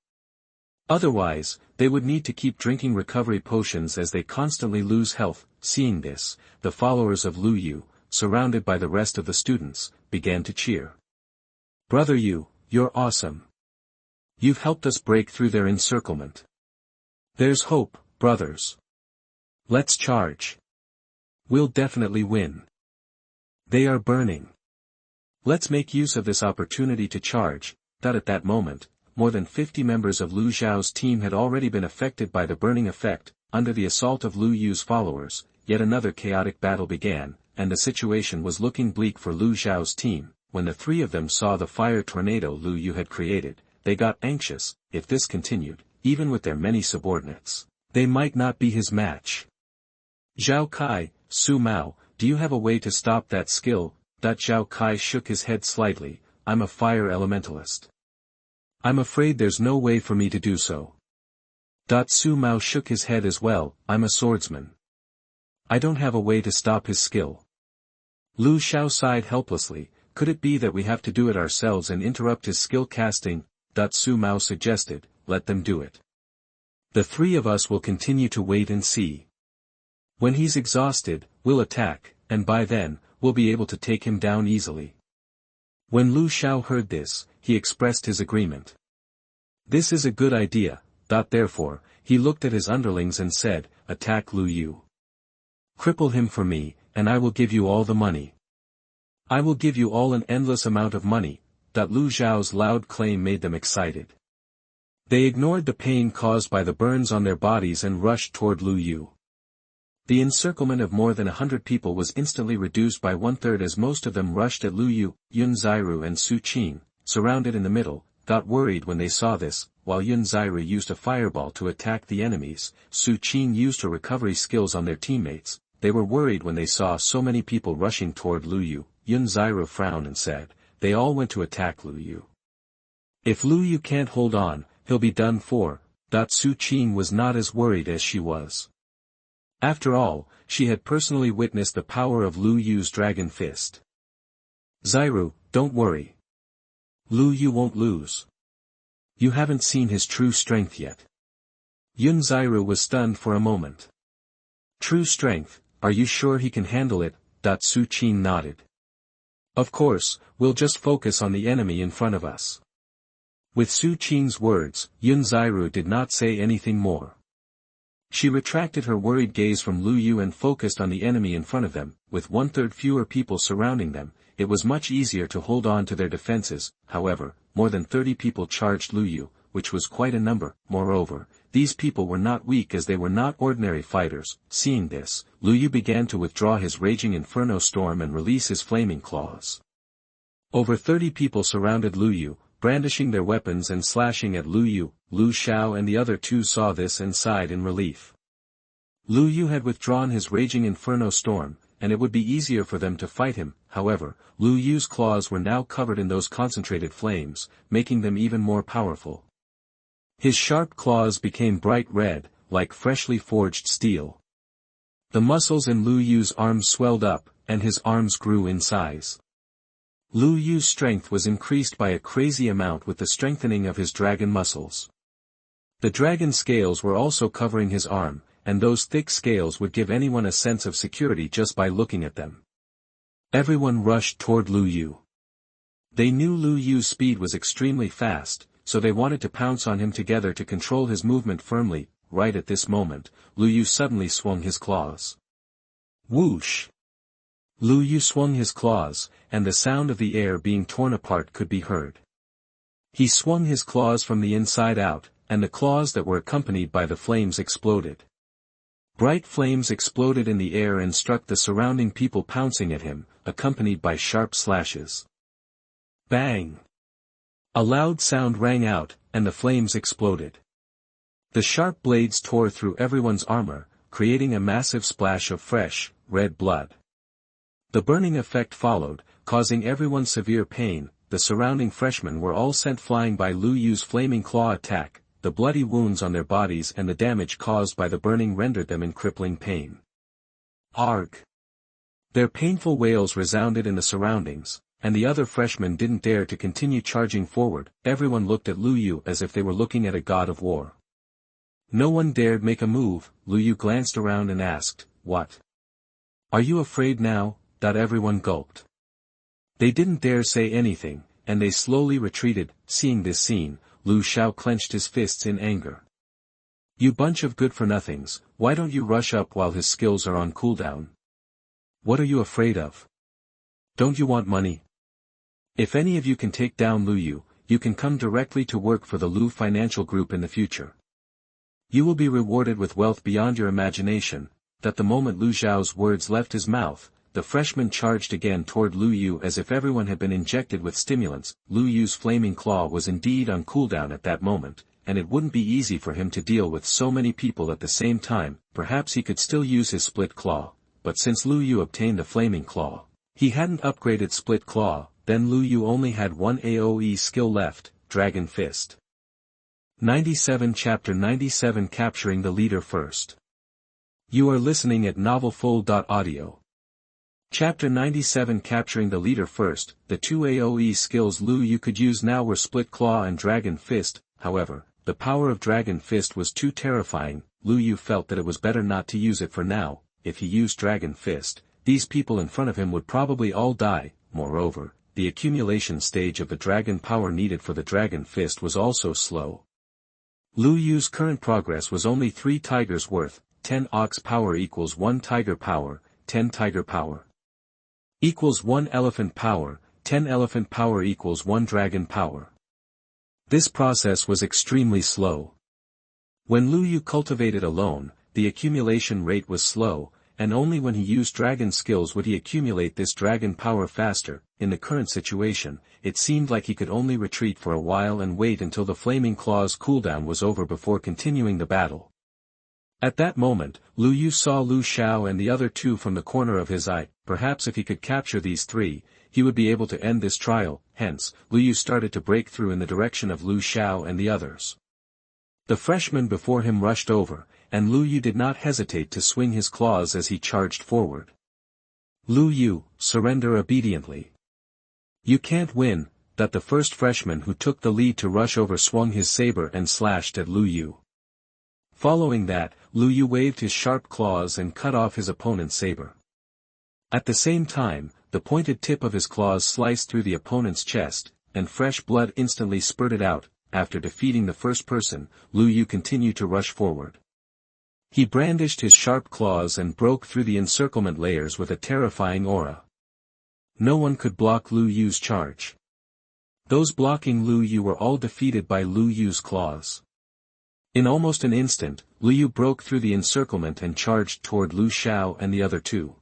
[SPEAKER 1] Otherwise, they would need to keep drinking recovery potions as they constantly lose health. Seeing this, the followers of Lu Yu, surrounded by the rest of the students, began to cheer. Brother Yu, you're awesome. You've helped us break through their encirclement. There's hope, brothers. Let's charge. We'll definitely win. They are burning. Let's make use of this opportunity to charge. At that moment, more than 50 members of Lu Xiao's team had already been affected by the burning effect. Under the assault of Lu Yu's followers, yet another chaotic battle began, and the situation was looking bleak for Lu Xiao's team. When the three of them saw the fire tornado Lu Yu had created, they got anxious. If this continued, even with their many subordinates, they might not be his match. Zhao Kai, Su Mao, do you have a way to stop that skill? Zhao Kai shook his head slightly. I'm a fire elementalist. I'm afraid there's no way for me to do so. Su Mao shook his head as well. I'm a swordsman. I don't have a way to stop his skill. Lu Xiao sighed helplessly. Could it be that we have to do it ourselves and interrupt his skill casting? Su Mao suggested, let them do it. The three of us will continue to wait and see. When he's exhausted, we'll attack, and by then, we'll be able to take him down easily. When Lu Xiao heard this, he expressed his agreement. This is a good idea. Therefore, he looked at his underlings and said, attack Lu Yu. Cripple him for me, and I will give you all the money. I will give you all an endless amount of money. Lu Xiao's loud claim made them excited. They ignored the pain caused by the burns on their bodies and rushed toward Lu Yu. The encirclement of more than 100 people was instantly reduced by 1/3 as most of them rushed at Lu Yu. Yun Zairu and Su Qing, surrounded in the middle, got worried when they saw this. While Yun Zairu used a fireball to attack the enemies, Su Qing used her recovery skills on their teammates. They were worried when they saw so many people rushing toward Lu Yu. Yun Zairu frowned and said, they all went to attack Lu Yu. If Lu Yu can't hold on, he'll be done for. Su Qing was not as worried as she was. After all, she had personally witnessed the power of Lu Yu's dragon fist. Zairu, don't worry. Lu Yu won't lose. You haven't seen his true strength yet. Yun Zairu was stunned for a moment. True strength, are you sure he can handle it? Su Qing nodded. Of course, we'll just focus on the enemy in front of us. With Su Qing's words, Yun Zairu did not say anything more. She retracted her worried gaze from Lu Yu and focused on the enemy in front of them. With 1/3 fewer people surrounding them, it was much easier to hold on to their defenses. However, more than 30 people charged Lu Yu, which was quite a number. Moreover, these people were not weak as they were not ordinary fighters. Seeing this, Lu Yu began to withdraw his raging Inferno storm and release his flaming claws. Over 30 people surrounded Lu Yu, brandishing their weapons and slashing at Lu Yu. Lu Xiao and the other two saw this and sighed in relief. Lu Yu had withdrawn his raging Inferno storm, and it would be easier for them to fight him. However, Lu Yu's claws were now covered in those concentrated flames, making them even more powerful. His sharp claws became bright red. like freshly forged steel. The muscles in Lu Yu's arms swelled up, and his arms grew in size. Lu Yu's strength was increased by a crazy amount with the strengthening of his dragon muscles. The dragon scales were also covering his arm, and those thick scales would give anyone a sense of security just by looking at them. Everyone rushed toward Lu Yu. They knew Lu Yu's speed was extremely fast, so they wanted to pounce on him together to control his movement firmly. Right at this moment, Lu Yu suddenly swung his claws. Whoosh! Lu Yu swung his claws, and the sound of the air being torn apart could be heard. He swung his claws from the inside out, and the claws that were accompanied by the flames exploded. Bright flames exploded in the air and struck the surrounding people pouncing at him, accompanied by sharp slashes. Bang! A loud sound rang out, and the flames exploded. The sharp blades tore through everyone's armor, creating a massive splash of fresh, red blood. The burning effect followed, causing everyone severe pain. The surrounding freshmen were all sent flying by Lu Yu's flaming claw attack. The bloody wounds on their bodies and the damage caused by the burning rendered them in crippling pain. Arg! Their painful wails resounded in the surroundings, and the other freshmen didn't dare to continue charging forward. Everyone looked at Lu Yu as if they were looking at a god of war. No one dared make a move. Lu Yu glanced around and asked, "What? Are you afraid now?" Everyone gulped. They didn't dare say anything, and they slowly retreated. Seeing this scene, Lu Xiao clenched his fists in anger. "You bunch of good-for-nothings, why don't you rush up while his skills are on cooldown? What are you afraid of? Don't you want money? If any of you can take down Lu Yu, you can come directly to work for the Lu Financial Group in the future. You will be rewarded with wealth beyond your imagination." At the moment Lu Xiao's words left his mouth, the freshman charged again toward Lu Yu as if everyone had been injected with stimulants. Lu Yu's flaming claw was indeed on cooldown at that moment, and it wouldn't be easy for him to deal with so many people at the same time. Perhaps he could still use his split claw, but since Lu Yu obtained the flaming claw, he hadn't upgraded split claw. Then Lu Yu only had one AoE skill left, Dragon Fist. 97 Chapter 97 Capturing the Leader First. You are listening at novelfull.audio. Chapter 97 Capturing the Leader First. The two AoE skills Lu Yu could use now were Split Claw and Dragon Fist. However, the power of Dragon Fist was too terrifying. Lu Yu felt that it was better not to use it for now. If he used Dragon Fist, these people in front of him would probably all die. Moreover, the accumulation stage of the dragon power needed for the Dragon Fist was also slow. Lu Yu's current progress was only 3 tigers worth. 10 ox power equals 1 tiger power, 10 tiger power equals 1 elephant power, 10 elephant power equals 1 dragon power. This process was extremely slow. When Lu Yu cultivated alone, the accumulation rate was slow, and only when he used dragon skills would he accumulate this dragon power faster. In the current situation, it seemed like he could only retreat for a while and wait until the flaming claw's cooldown was over before continuing the battle. At that moment, Lu Yu saw Lu Xiao and the other two from the corner of his eye. Perhaps if he could capture these 3, he would be able to end this trial. Hence, Lu Yu started to break through in the direction of Lu Xiao and the others. The freshman before him rushed over, and Lu Yu did not hesitate to swing his claws as he charged forward. "Lu Yu, surrender obediently. You can't win." The first freshman who took the lead to rush over swung his saber and slashed at Lu Yu. Following that, Lu Yu waved his sharp claws and cut off his opponent's saber. At the same time, the pointed tip of his claws sliced through the opponent's chest, and fresh blood instantly spurted out. After defeating the first person, Lu Yu continued to rush forward. He brandished his sharp claws and broke through the encirclement layers with a terrifying aura. No one could block Lu Yu's charge. Those blocking Lu Yu were all defeated by Lu Yu's claws. In almost an instant, Lu Yu broke through the encirclement and charged toward Lu Xiao and the other two.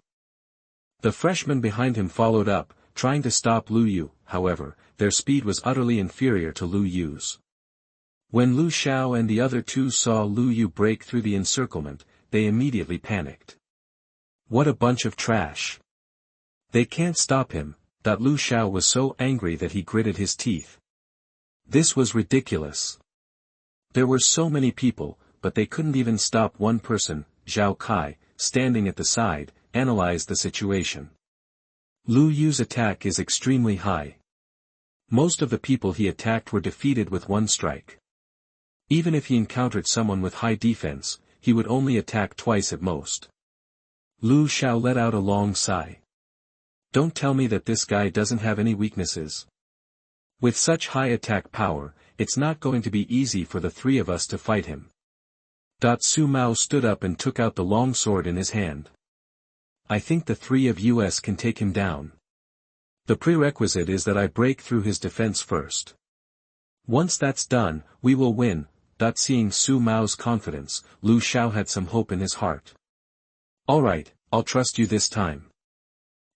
[SPEAKER 1] The freshmen behind him followed up, trying to stop Lu Yu. However, their speed was utterly inferior to Lu Yu's. When Lu Xiao and the other two saw Lu Yu break through the encirclement, they immediately panicked. What a bunch of trash! They can't stop him. Lu Xiao was so angry that he gritted his teeth. This was ridiculous. There were so many people. but they couldn't even stop one person. Zhao Kai, standing at the side, analyzed the situation. Lu Yu's attack is extremely high. Most of the people he attacked were defeated with one strike. Even if he encountered someone with high defense, he would only attack twice at most. Lu Xiao let out a long sigh. Don't tell me that this guy doesn't have any weaknesses. With such high attack power, it's not going to be easy for the three of us to fight him. Su Mao stood up and took out the long sword in his hand. I think the three of us can take him down. The prerequisite is that I break through his defense first. Once that's done, we will win. Seeing Su Mao's confidence, Lu Xiao had some hope in his heart. Alright, I'll trust you this time.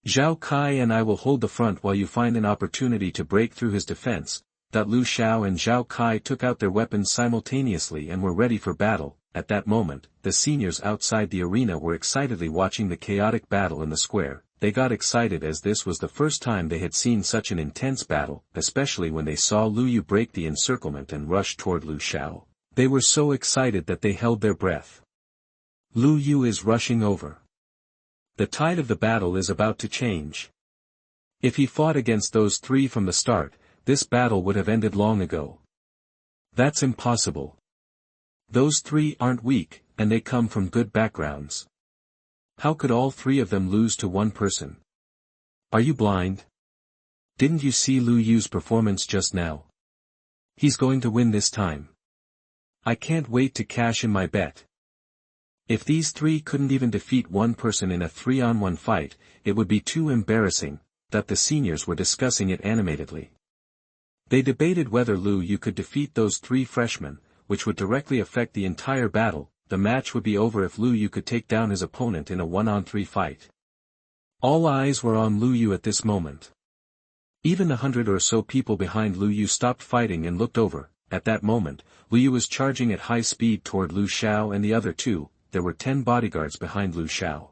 [SPEAKER 1] Zhao Kai and I will hold the front while you find an opportunity to break through his defense. Lu Xiao and Zhao Kai took out their weapons simultaneously and were ready for battle. At that moment, the seniors outside the arena were excitedly watching the chaotic battle in the square. They got excited as this was the first time they had seen such an intense battle, especially when they saw Lu Yu break the encirclement and rush toward Lu Xiao. They were so excited that they held their breath. Lu Yu is rushing over. The tide of the battle is about to change. If he fought against those three from the start, this battle would have ended long ago. That's impossible. Those three aren't weak, and they come from good backgrounds. How could all three of them lose to one person? Are you blind? Didn't you see Lu Yu's performance just now? He's going to win this time. I can't wait to cash in my bet. If these three couldn't even defeat one person in a 3-on-1 fight, it would be too embarrassing. The seniors were discussing it animatedly. They debated whether Lu Yu could defeat those three freshmen, which would directly affect the entire battle. The match would be over if Lu Yu could take down his opponent in a 1-on-3 fight. All eyes were on Lu Yu at this moment. Even the 100 or so people behind Lu Yu stopped fighting and looked over. At that moment, Lu Yu was charging at high speed toward Lu Xiao and the other two. There were 10 bodyguards behind Lu Xiao.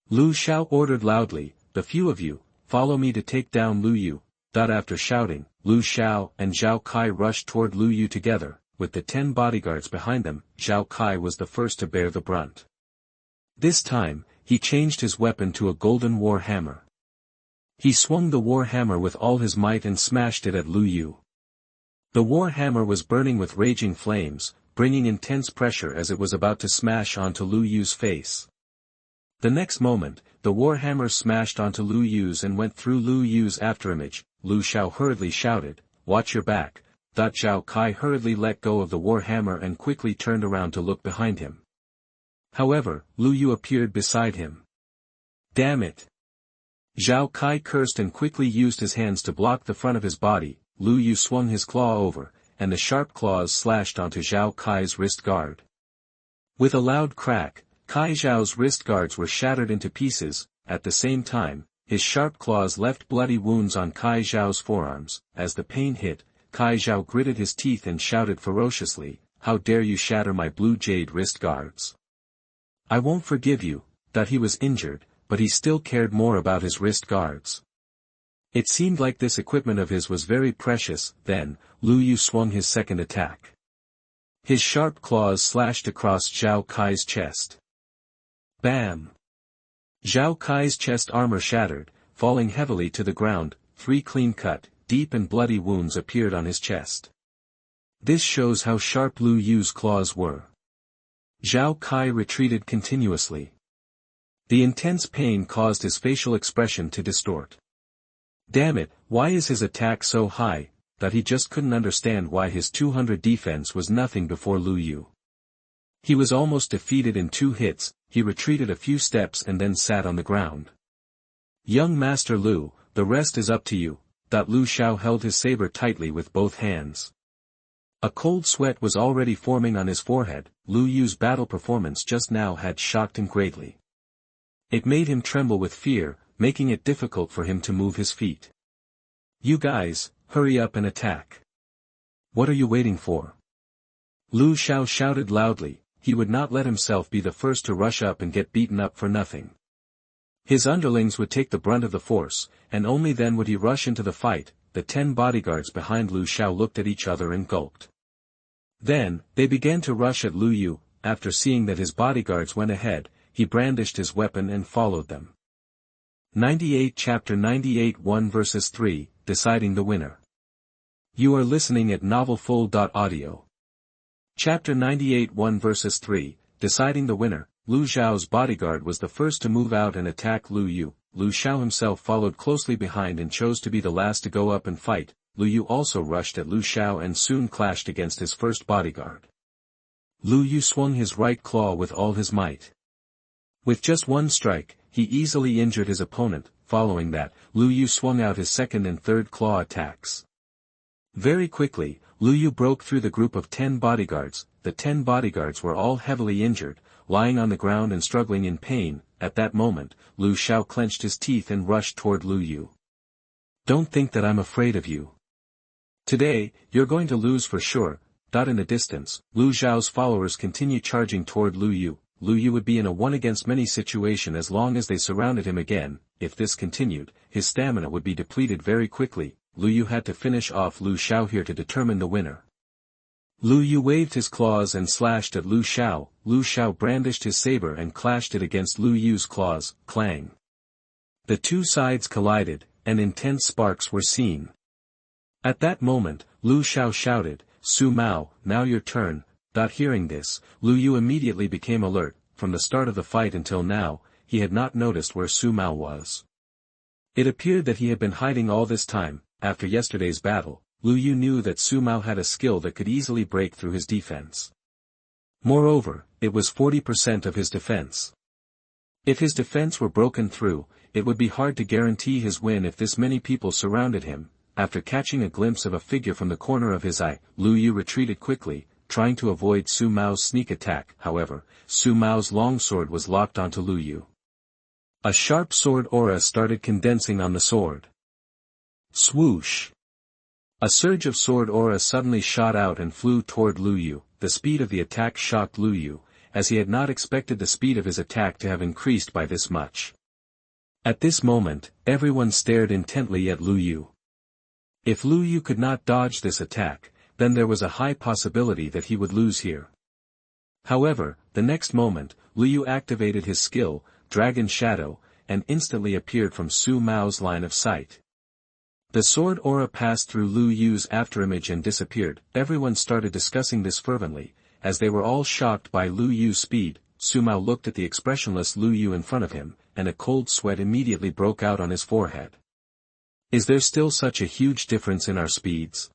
[SPEAKER 1] Lu Xiao ordered loudly, "The few of you, follow me to take down Lu Yu." After shouting, Lu Xiao and Zhao Kai rushed toward Lu Yu together. With the 10 bodyguards behind them, Zhao Kai was the first to bear the brunt. This time, he changed his weapon to a golden war hammer. He swung the war hammer with all his might and smashed it at Lu Yu. The war hammer was burning with raging flames, bringing intense pressure as it was about to smash onto Lu Yu's face. The next moment, the war hammer smashed onto Lu Yu's and went through Lu Yu's afterimage. Lu Xiao hurriedly shouted, "Watch your back." Zhao Kai hurriedly let go of the war hammer and quickly turned around to look behind him. However, Lu Yu appeared beside him. Damn it! Zhao Kai cursed and quickly used his hands to block the front of his body. Lu Yu swung his claw over, and the sharp claws slashed onto Zhao Kai's wrist guard. With a loud crack, Kai Zhao's wrist guards were shattered into pieces. At the same time, his sharp claws left bloody wounds on Kai Zhao's forearms. As the pain hit, Kai Zhao gritted his teeth and shouted ferociously, "How dare you shatter my blue jade wrist guards? I won't forgive you." He was injured, but he still cared more about his wrist guards. It seemed like this equipment of his was very precious. Then, Lu Yu swung his second attack. His sharp claws slashed across Zhao Kai's chest. Bam! Zhao Kai's chest armor shattered, falling heavily to the ground. 3 clean-cut, deep and bloody wounds appeared on his chest. This shows how sharp Lu Yu's claws were. Zhao Kai retreated continuously. The intense pain caused his facial expression to distort. Damn it, why is his attack so high? He just couldn't understand why his 200 defense was nothing before Lu Yu. He was almost defeated in 2 hits. He retreated a few steps and then sat on the ground. "Young Master Lu, the rest is up to you." Lu Xiao held his saber tightly with both hands. A cold sweat was already forming on his forehead. Lu Yu's battle performance just now had shocked him greatly. It made him tremble with fear, making it difficult for him to move his feet. "You guys, hurry up and attack. What are you waiting for?" Lu Xiao shouted loudly. He would not let himself be the first to rush up and get beaten up for nothing. His underlings would take the brunt of the force, and only then would he rush into the fight. The 10 bodyguards behind Lu Xiao looked at each other and gulped. Then, they began to rush at Lu Yu. After seeing that his bodyguards went ahead, he brandished his weapon and followed them. 98 Chapter 98 1 verses 3, Deciding the Winner. You are listening at novelfull.audio. Chapter 98 1 verses 3, Deciding the Winner. Lu Xiao's bodyguard was the first to move out and attack Lu Yu. Lu Xiao himself followed closely behind and chose to be the last to go up and fight. Lu Yu also rushed at Lu Xiao and soon clashed against his first bodyguard. Lu Yu swung his right claw with all his might. With just one strike, he easily injured his opponent. Following that, Lu Yu swung out his second and third claw attacks. Very quickly, Lu Yu broke through the group of 10 bodyguards. The 10 bodyguards were all heavily injured, lying on the ground and struggling in pain. At that moment, Lu Xiao clenched his teeth and rushed toward Lu Yu. Don't think that I'm afraid of you. Today, you're going to lose for sure. In the distance, Lu Xiao's followers continue charging toward Lu Yu. Lu Yu would be in a one-against-many situation as long as they surrounded him again. If this continued, his stamina would be depleted very quickly. Lu Yu had to finish off Lu Xiao here to determine the winner. Lu Yu waved his claws and slashed at Lu Xiao. Lu Xiao brandished his saber and clashed it against Lu Yu's claws. Clang! The two sides collided, and intense sparks were seen. At that moment, Lu Xiao shouted, "Su Mao, now your turn." Hearing this, Lu Yu immediately became alert. From the start of the fight until now, he had not noticed where Su Mao was. It appeared that he had been hiding all this time. After yesterday's battle, Lu Yu knew that Su Mao had a skill that could easily break through his defense. Moreover, it was 40% of his defense. If his defense were broken through, it would be hard to guarantee his win if this many people surrounded him. After catching a glimpse of a figure from the corner of his eye, Lu Yu retreated quickly, trying to avoid Su Mao's sneak attack. However, Su Mao's longsword was locked onto Lu Yu. A sharp sword aura started condensing on the sword. Swoosh! A surge of sword aura suddenly shot out and flew toward Lu Yu. The speed of the attack shocked Lu Yu, as he had not expected the speed of his attack to have increased by this much. At this moment, everyone stared intently at Lu Yu. If Lu Yu could not dodge this attack, then there was a high possibility that he would lose here. However, the next moment, Lu Yu activated his skill, Dragon Shadow, and instantly appeared from Su Mao's line of sight. The sword aura passed through Lu Yu's afterimage and disappeared. Everyone started discussing this fervently, as they were all shocked by Lu Yu's speed. Su Mao looked at the expressionless Lu Yu in front of him, and a cold sweat immediately broke out on his forehead. Is there still such a huge difference in our speeds?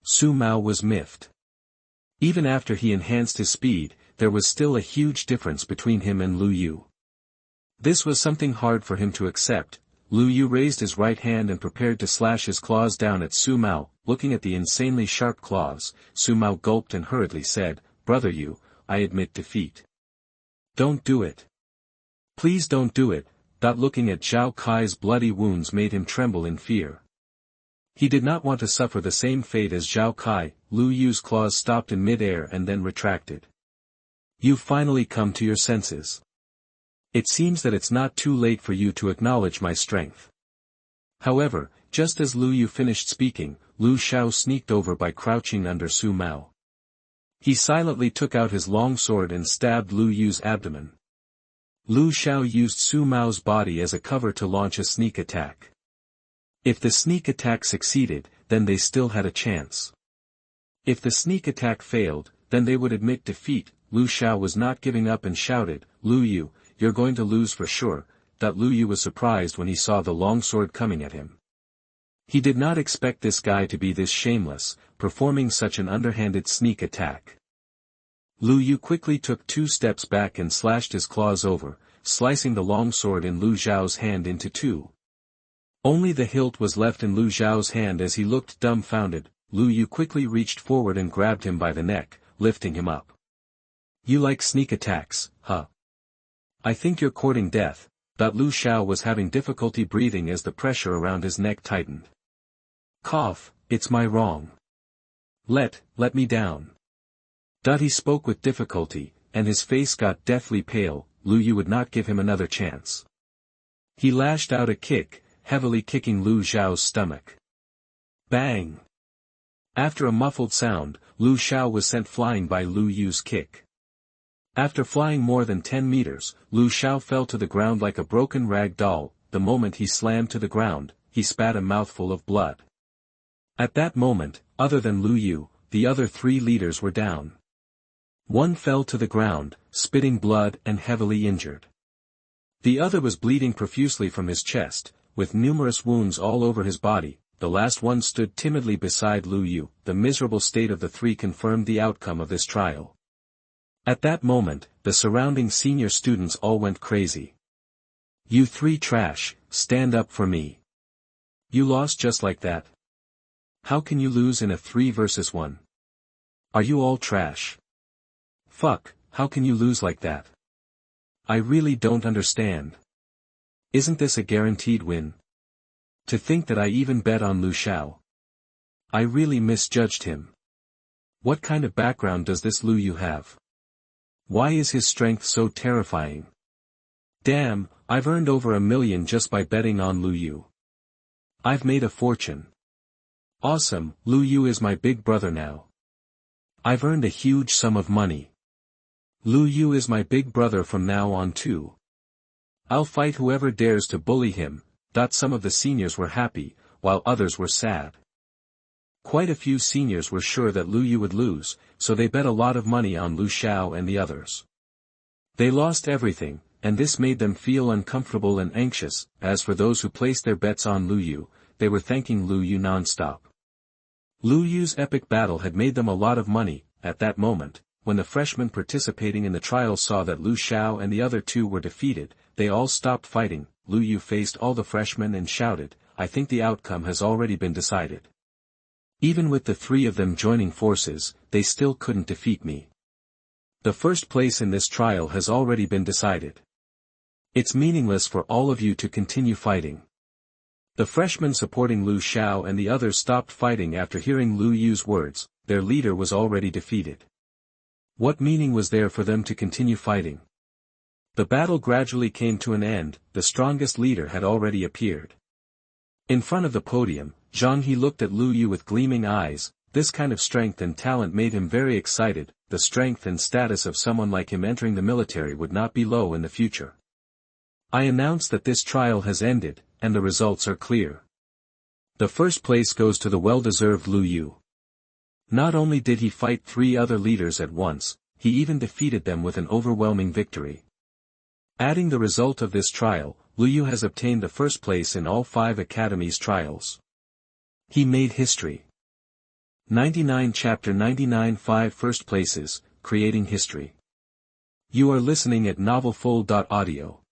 [SPEAKER 1] Su Mao was miffed. Even after he enhanced his speed, there was still a huge difference between him and Lu Yu. This was something hard for him to accept. Lu Yu raised his right hand and prepared to slash his claws down at Su Mao. Looking at the insanely sharp claws, Su Mao gulped and hurriedly said, "Brother Yu, I admit defeat. Don't do it. Please don't do it." Looking at Zhao Kai's bloody wounds made him tremble in fear. He did not want to suffer the same fate as Zhao Kai. Lu Yu's claws stopped in mid-air and then retracted. "You've finally come to your senses. It seems that it's not too late for you to acknowledge my strength." However, just as Lu Yu finished speaking, Lu Xiao sneaked over by crouching under Su Mao. He silently took out his long sword and stabbed Lu Yu's abdomen. Lu Xiao used Su Mao's body as a cover to launch a sneak attack. If the sneak attack succeeded, then they still had a chance. If the sneak attack failed, then they would admit defeat. Lu Xiao was not giving up and shouted, "Lu Yu, you're going to lose for sure." Lu Yu was surprised when he saw the longsword coming at him. He did not expect this guy to be this shameless, performing such an underhanded sneak attack. Lu Yu quickly took 2 steps back and slashed his claws over, slicing the longsword in Lu Xiao's hand into 2. Only the hilt was left in Lu Xiao's hand as he looked dumbfounded. Lu Yu quickly reached forward and grabbed him by the neck, lifting him up. "You like sneak attacks, huh? I think you're courting death." Lu Xiao was having difficulty breathing as the pressure around his neck tightened. "Cough, it's my wrong. Let me down." He spoke with difficulty, and his face got deathly pale. Lu Yu would not give him another chance. He lashed out a kick, heavily kicking Lu Xiao's stomach. Bang! After a muffled sound, Lu Xiao was sent flying by Lu Yu's kick. After flying more than 10 meters, Lu Xiao fell to the ground like a broken rag doll. The moment he slammed to the ground, he spat a mouthful of blood. At that moment, other than Lu Yu, the other 3 leaders were down. One fell to the ground, spitting blood and heavily injured. The other was bleeding profusely from his chest, with numerous wounds all over his body. The last one stood timidly beside Lu Yu. The miserable state of the 3 confirmed the outcome of this trial. At that moment, the surrounding senior students all went crazy. "You 3 trash, stand up for me. You lost just like that. How can you lose in a 3 versus 1? Are you all trash? Fuck, how can you lose like that? I really don't understand. Isn't this a guaranteed win? To think that I even bet on Lu Xiao. I really misjudged him. What kind of background does this Lu Yu have? Why is his strength so terrifying? Damn, I've earned over $1 million just by betting on Lu Yu. I've made a fortune. Awesome, Lu Yu is my big brother now. I've earned a huge sum of money. Lu Yu is my big brother from now on too. I'll fight whoever dares to bully him." Some of the seniors were happy, while others were sad. Quite a few seniors were sure that Lu Yu would lose, so they bet a lot of money on Lu Xiao and the others. They lost everything, and this made them feel uncomfortable and anxious. As for those who placed their bets on Lu Yu, they were thanking Lu Yu non-stop. Lu Yu's epic battle had made them a lot of money. At that moment, when the freshmen participating in the trial saw that Lu Xiao and the other 2 were defeated, they all stopped fighting. Lu Yu faced all the freshmen and shouted, "I think the outcome has already been decided. Even with the 3 of them joining forces, they still couldn't defeat me. The first place in this trial has already been decided. It's meaningless for all of you to continue fighting." The freshmen supporting Lu Xiao and the others stopped fighting after hearing Lu Yu's words. Their leader was already defeated. What meaning was there for them to continue fighting? The battle gradually came to an end. The strongest leader had already appeared. In front of the podium, Zhang He looked at Lu Yu with gleaming eyes. This kind of strength and talent made him very excited. The strength and status of someone like him entering the military would not be low in the future. "I announce that this trial has ended, and the results are clear. The first place goes to the well-deserved Lu Yu. Not only did he fight 3 other leaders at once, he even defeated them with an overwhelming victory. Adding the result of this trial, Lu Yu has obtained the first place in all 5 academies' trials. He made history." 99 Chapter 99 5 First Places, Creating History. You are listening at novelfull.audio.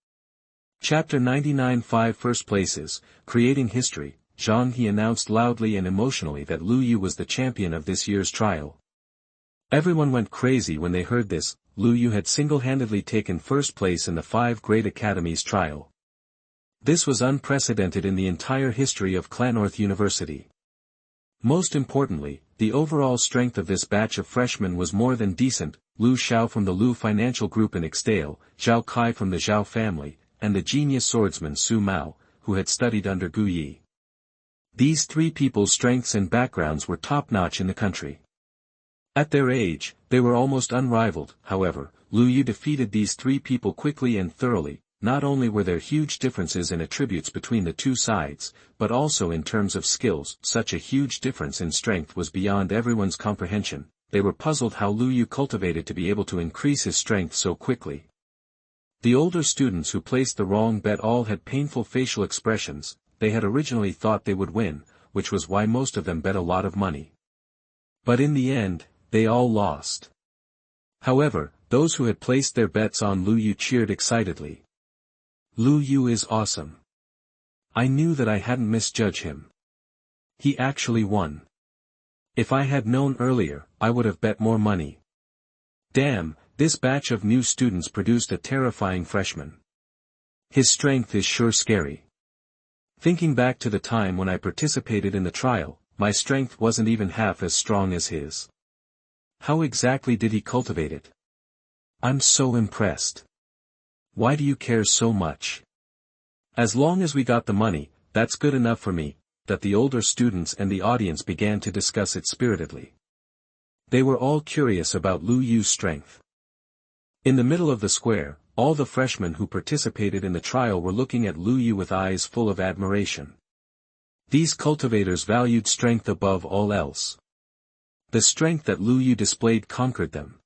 [SPEAKER 1] Chapter 99 5 First Places, Creating History. Zhang He announced loudly and emotionally that Lu Yu was the champion of this year's trial. Everyone went crazy when they heard this. Lu Yu had single-handedly taken first place in the 5 Great Academies trial. This was unprecedented in the entire history of Clannorth University. Most importantly, the overall strength of this batch of freshmen was more than decent. Lu Xiao from the Lu Financial Group in Ixtale, Zhao Kai from the Zhao family, and the genius swordsman Su Mao, who had studied under Gu Yi. These 3 people's strengths and backgrounds were top-notch in the country. At their age, they were almost unrivaled. However, Lu Yu defeated these 3 people quickly and thoroughly. Not only were there huge differences in attributes between the 2 sides, but also in terms of skills. Such a huge difference in strength was beyond everyone's comprehension. They were puzzled how Lu Yu cultivated to be able to increase his strength so quickly. The older students who placed the wrong bet all had painful facial expressions. They had originally thought they would win, which was why most of them bet a lot of money. But in the end, they all lost. However, those who had placed their bets on Lu Yu cheered excitedly. "Lu Yu is awesome. I knew that I hadn't misjudged him. He actually won. If I had known earlier, I would have bet more money. Damn, this batch of new students produced a terrifying freshman. His strength is sure scary. Thinking back to the time when I participated in the trial, my strength wasn't even half as strong as his. How exactly did he cultivate it? I'm so impressed. Why do you care so much? As long as we got the money, that's good enough for me." that the older students and the audience began to discuss it spiritedly. They were all curious about Lu Yu's strength. In the middle of the square, all the freshmen who participated in the trial were looking at Lu Yu with eyes full of admiration. These cultivators valued strength above all else. The strength that Lu Yu displayed conquered them.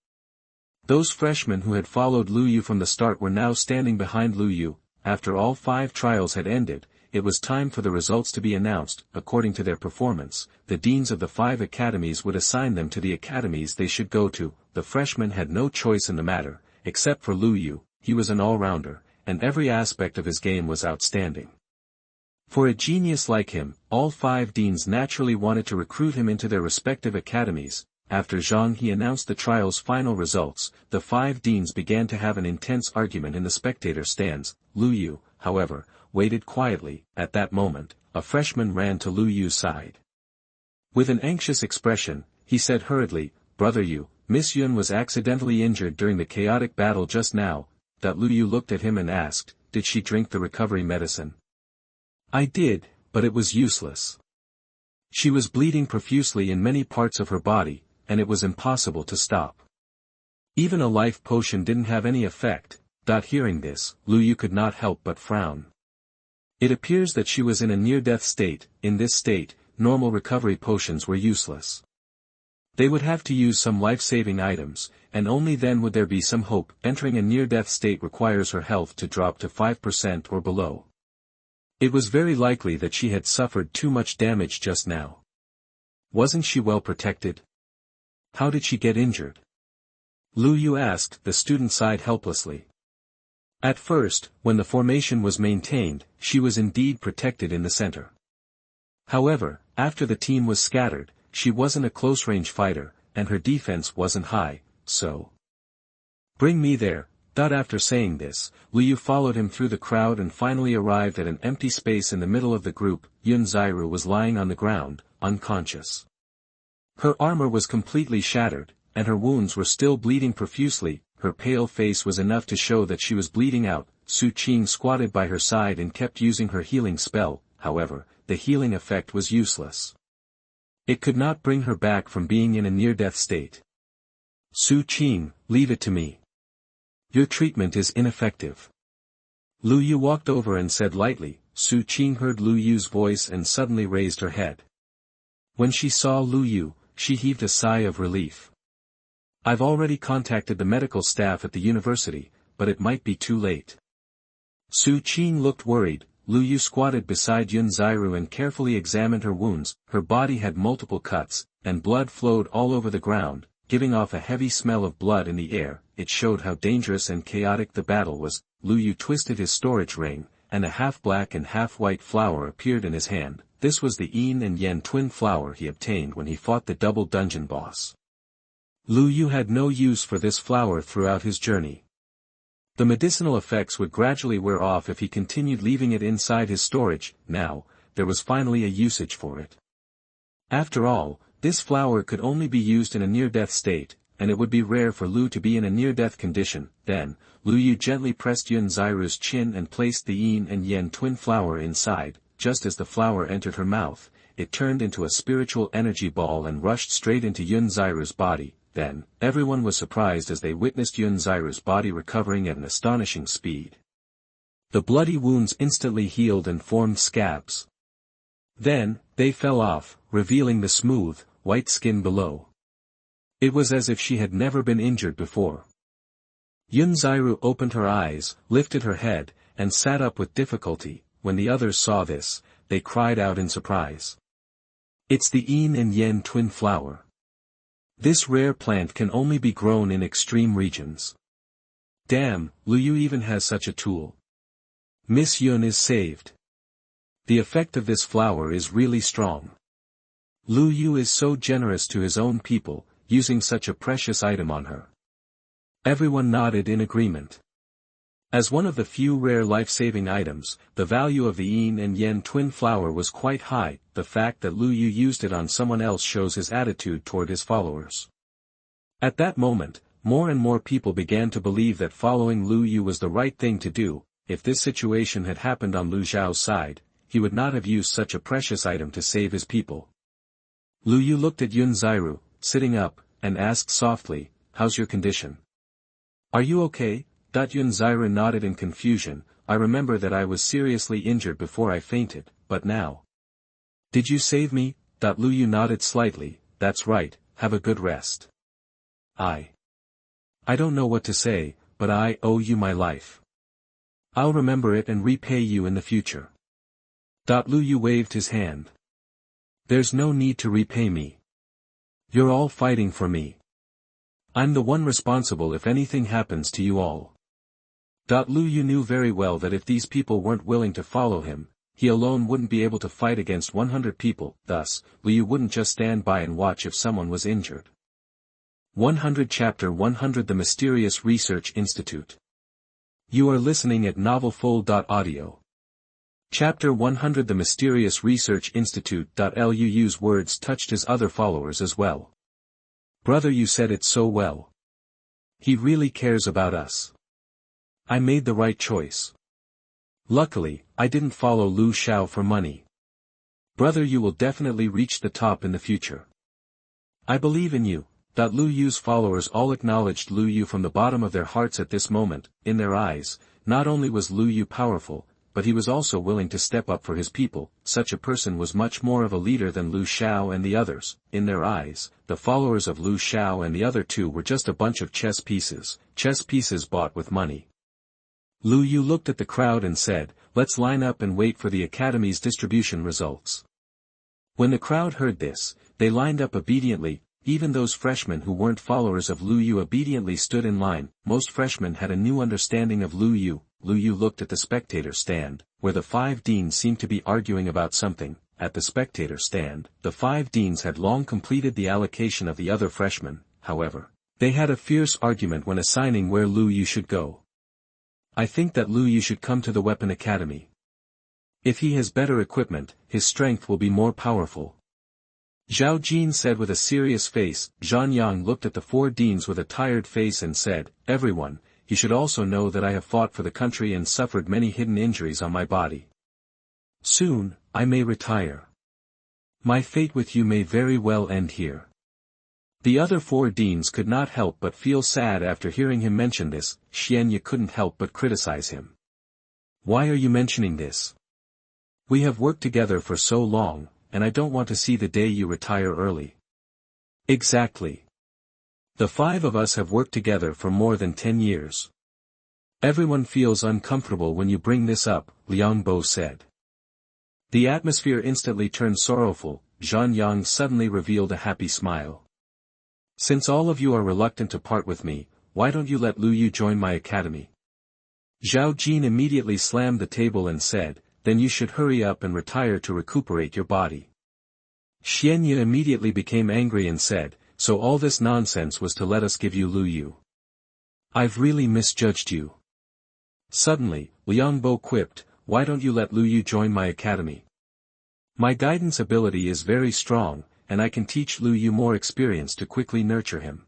[SPEAKER 1] Those freshmen who had followed Lu Yu from the start were now standing behind Lu Yu. After all 5 trials had ended, it was time for the results to be announced. According to their performance, the deans of the 5 academies would assign them to the academies they should go to. The freshmen had no choice in the matter, except for Lu Yu. He was an all-rounder, and every aspect of his game was outstanding. For a genius like him, all 5 deans naturally wanted to recruit him into their respective academies. After Zhang He announced the trial's final results, the 5 deans began to have an intense argument in the spectator stands. Lu Yu, however, waited quietly. At that moment, a freshman ran to Lu Yu's side. With an anxious expression, he said hurriedly, "Brother Yu, Miss Yun was accidentally injured during the chaotic battle just now." That Lu Yu looked at him and asked, "Did she drink the recovery medicine?" "I did, but it was useless. She was bleeding profusely in many parts of her body, and it was impossible to stop. Even a life potion didn't have any effect." Hearing this, Lu Yu could not help but frown. It appears that she was in a near-death state. In this state, normal recovery potions were useless. They would have to use some life-saving items, and only then would there be some hope. Entering a near-death state requires her health to drop to 5% or below. It was very likely that she had suffered too much damage just now. Wasn't she well protected? How did she get injured? Lu Yu asked. The student sighed helplessly. At first, when the formation was maintained, she was indeed protected in the center. However, after the team was scattered, she wasn't a close-range fighter, and her defense wasn't high, so. "Bring me there." After saying this, Lu Yu followed him through the crowd and finally arrived at an empty space in the middle of the group. Yun Zairu was lying on the ground, unconscious. Her armor was completely shattered, and her wounds were still bleeding profusely. Her pale face was enough to show that she was bleeding out. Su Qing squatted by her side and kept using her healing spell. However, the healing effect was useless. It could not bring her back from being in a near-death state. "Su Qing, leave it to me. Your treatment is ineffective." Lu Yu walked over and said lightly. Su Qing heard Lu Yu's voice and suddenly raised her head. When she saw Lu Yu, she heaved a sigh of relief. "I've already contacted the medical staff at the university, but it might be too late." Su Qing looked worried. Lu Yu squatted beside Yun Zairu and carefully examined her wounds. Her body had multiple cuts, and blood flowed all over the ground, giving off a heavy smell of blood in the air. It showed how dangerous and chaotic the battle was. Lu Yu twisted his storage ring, and a half-black and half-white flower appeared in his hand. This was the Yin and Yang twin flower he obtained when he fought the double dungeon boss. Lu Yu had no use for this flower throughout his journey. The medicinal effects would gradually wear off if he continued leaving it inside his storage. Now, there was finally a usage for it. After all, this flower could only be used in a near-death state, and it would be rare for Lu to be in a near-death condition. Then, Lu Yu gently pressed Yun Zairu's chin and placed the Yin and Yang twin flower inside. Just as the flower entered her mouth, it turned into a spiritual energy ball and rushed straight into Yun Zairu's body. Then, everyone was surprised as they witnessed Yun Zairu's body recovering at an astonishing speed. The bloody wounds instantly healed and formed scabs. Then, they fell off, revealing the smooth, white skin below. It was as if she had never been injured before. Yun Zairu opened her eyes, lifted her head, and sat up with difficulty. When the others saw this, they cried out in surprise. "It's the Yin and Yang twin flower. This rare plant can only be grown in extreme regions. Damn, Lu Yu even has such a tool. Miss Yun is saved. The effect of this flower is really strong. Lu Yu is so generous to his own people, using such a precious item on her." Everyone nodded in agreement. As one of the few rare life-saving items, the value of the Yin and Yang twin flower was quite high. The fact that Lu Yu used it on someone else shows his attitude toward his followers. At that moment, more and more people began to believe that following Lu Yu was the right thing to do. If this situation had happened on Lu Zhao's side, he would not have used such a precious item to save his people. Lu Yu looked at Yun Zairu, sitting up, and asked softly, "How's your condition? Are you okay?" Yun Zairu nodded in confusion. "I remember that I was seriously injured before I fainted, but now." "Did you save me?" Lu Yu nodded slightly. "That's right, have a good rest." I don't know what to say, but I owe you my life. I'll remember it and repay you in the future." Lu Yu waved his hand. "There's no need to repay me. You're all fighting for me. I'm the one responsible if anything happens to you all." Lu Yu knew very well that if these people weren't willing to follow him, he alone wouldn't be able to fight against 100 people, thus, Lu Yu wouldn't just stand by and watch if someone was injured. 100 Chapter 100 The Mysterious Research Institute. You are listening at novelfull.audio. Chapter 100 The Mysterious Research Institute. Lu Yu's words touched his other followers as well. "Brother, you said it so well. He really cares about us. I made the right choice. Luckily, I didn't follow Lu Xiao for money. Brother, you will definitely reach the top in the future. I believe in you." Lu Yu's followers all acknowledged Lu Yu from the bottom of their hearts at this moment. In their eyes, not only was Lu Yu powerful, but he was also willing to step up for his people. Such a person was much more of a leader than Lu Xiao and the others. In their eyes, the followers of Lu Xiao and the other two were just a bunch of chess pieces bought with money. Lu Yu looked at the crowd and said, "Let's line up and wait for the academy's distribution results." When the crowd heard this, they lined up obediently. Even those freshmen who weren't followers of Lu Yu obediently stood in line. Most freshmen had a new understanding of Lu Yu. Lu Yu looked at the spectator stand, where the 5 deans seemed to be arguing about something. At the spectator stand, the 5 deans had long completed the allocation of the other freshmen. However, they had a fierce argument when assigning where Lu Yu should go. "I think that Lu Yu should come to the Weapon Academy. If he has better equipment, his strength will be more powerful." Zhao Jin said with a serious face. Zhang Yang looked at the 4 deans with a tired face and said, "Everyone, he should also know that I have fought for the country and suffered many hidden injuries on my body. Soon, I may retire. My fate with you may very well end here." The other 4 deans could not help but feel sad after hearing him mention this. Xianye couldn't help but criticize him. "Why are you mentioning this? We have worked together for so long, and I don't want to see the day you retire early." "Exactly. The 5 of us have worked together for more than 10 years. Everyone feels uncomfortable when you bring this up," Liang Bo said. The atmosphere instantly turned sorrowful. Zhang Yang suddenly revealed a happy smile. "Since all of you are reluctant to part with me, why don't you let Lu Yu join my academy?" Zhao Jin immediately slammed the table and said, "Then you should hurry up and retire to recuperate your body." Xianye immediately became angry and said, "So all this nonsense was to let us give you Lu Yu? I've really misjudged you." Suddenly, Liang Bo quipped, "Why don't you let Lu Yu join my academy? My guidance ability is very strong, and I can teach Lu Yu more experience to quickly nurture him."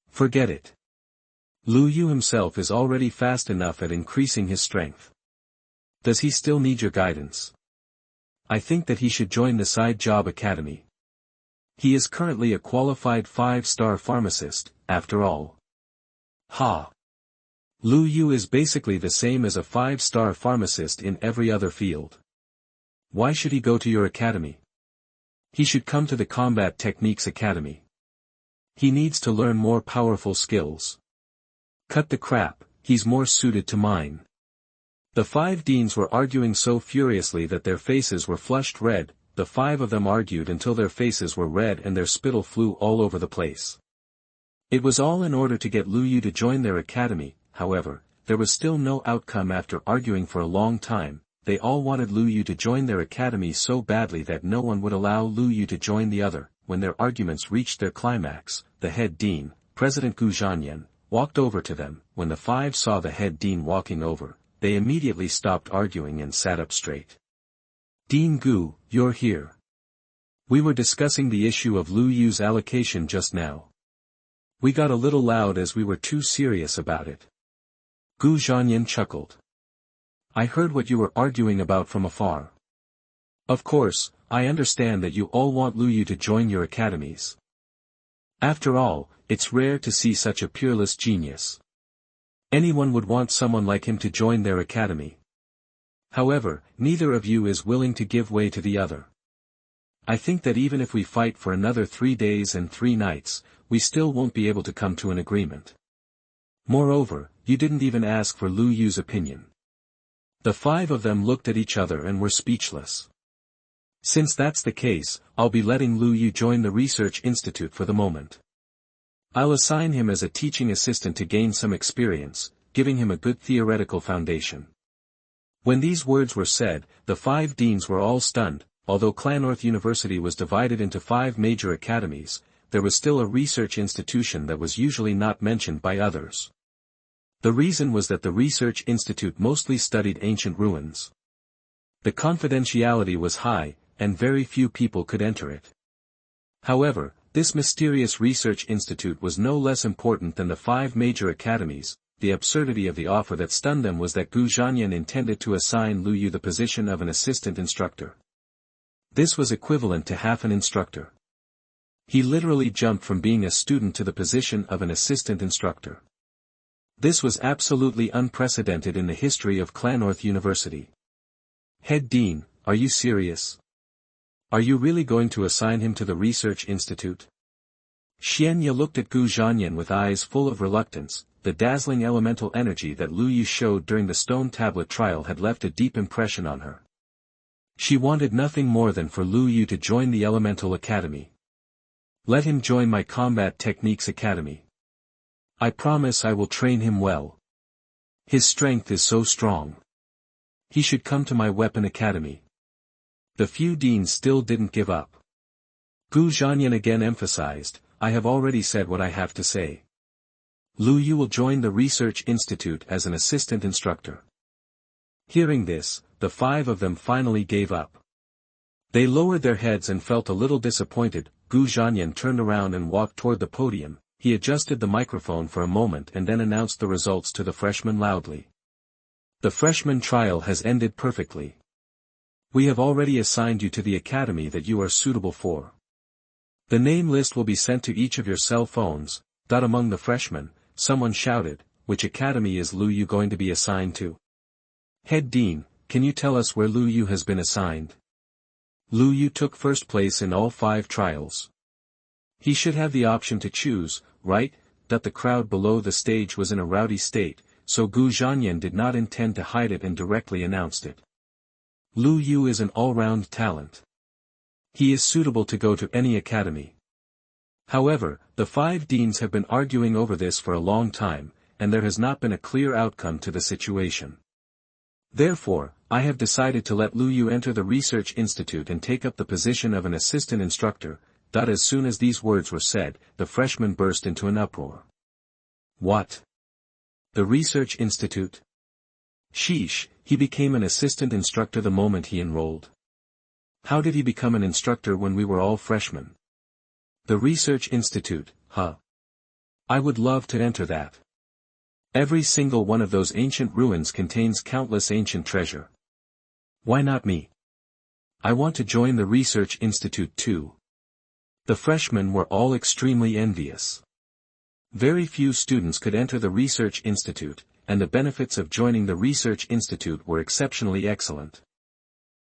[SPEAKER 1] "Forget it. Lu Yu himself is already fast enough at increasing his strength. Does he still need your guidance? I think that he should join the Side Job Academy. He is currently a qualified 5-star pharmacist, after all." "Ha! Lu Yu is basically the same as a 5-star pharmacist in every other field. Why should he go to your academy? He should come to the Combat Techniques Academy. He needs to learn more powerful skills. Cut the crap, he's more suited to mine." The 5 deans were arguing so furiously that their faces were flushed red. The 5 of them argued until their faces were red and their spittle flew all over the place. It was all in order to get Lu Yu to join their academy. However, there was still no outcome after arguing for a long time. They all wanted Lu Yu to join their academy so badly that no one would allow Lu Yu to join the other. When their arguments reached their climax, the head dean, President Gu Zhanyan, walked over to them. When the 5 saw the head dean walking over, they immediately stopped arguing and sat up straight. "Dean Gu, you're here. We were discussing the issue of Lu Yu's allocation just now. We got a little loud as we were too serious about it." Gu Zhanyan chuckled. "I heard what you were arguing about from afar. Of course, I understand that you all want Lu Yu to join your academies. After all, it's rare to see such a peerless genius. Anyone would want someone like him to join their academy. However, neither of you is willing to give way to the other. I think that even if we fight for another 3 days and 3 nights, we still won't be able to come to an agreement. Moreover, you didn't even ask for Lu Yu's opinion. The 5 of them looked at each other and were speechless. Since that's the case, I'll be letting Lu Yu join the research institute for the moment. I'll assign him as a teaching assistant to gain some experience, giving him a good theoretical foundation. When these words were said, the 5 deans were all stunned. Although Clannorth University was divided into 5 major academies, there was still a research institution that was usually not mentioned by others. The reason was that the research institute mostly studied ancient ruins. The confidentiality was high, and very few people could enter it. However, this mysterious research institute was no less important than the 5 major academies. The absurdity of the offer that stunned them was that Gu Zhanyan intended to assign Lu Yu the position of an assistant instructor. This was equivalent to half an instructor. He literally jumped from being a student to the position of an assistant instructor. This was absolutely unprecedented in the history of Clannorth University. Head Dean, are you serious? Are you really going to assign him to the research institute? Xianya looked at Gu Zhanyan with eyes full of reluctance. The dazzling elemental energy that Lu Yu showed during the stone tablet trial had left a deep impression on her. She wanted nothing more than for Lu Yu to join the Elemental Academy. Let him join my Combat Techniques Academy. I promise I will train him well. His strength is so strong. He should come to my Weapon Academy. The few deans still didn't give up. Gu Zhanyan again emphasized, I have already said what I have to say. Lu Yu will join the Research Institute as an assistant instructor. Hearing this, the 5 of them finally gave up. They lowered their heads and felt a little disappointed. Gu Zhanyan turned around and walked toward the podium. He adjusted the microphone for a moment and then announced the results to the freshmen loudly. The freshman trial has ended perfectly. We have already assigned you to the academy that you are suitable for. The name list will be sent to each of your cell phones. Among the freshmen, someone shouted, which academy is Lu Yu going to be assigned to? Head Dean, can you tell us where Lu Yu has been assigned? Lu Yu took first place in all 5 trials. He should have the option to choose, right? The crowd below the stage was in a rowdy state, so Gu Zhanyan did not intend to hide it and directly announced it. Lu Yu is an all-round talent. He is suitable to go to any academy. However, the 5 deans have been arguing over this for a long time, and there has not been a clear outcome to the situation. Therefore, I have decided to let Lu Yu enter the Research Institute and take up the position of an assistant instructor. As soon as these words were said, the freshmen burst into an uproar. What? The Research Institute? Sheesh, he became an assistant instructor the moment he enrolled. How did he become an instructor when we were all freshmen? The Research Institute, huh? I would love to enter that. Every single one of those ancient ruins contains countless ancient treasure. Why not me? I want to join the Research Institute too. The freshmen were all extremely envious. Very few students could enter the Research Institute, and the benefits of joining the Research Institute were exceptionally excellent.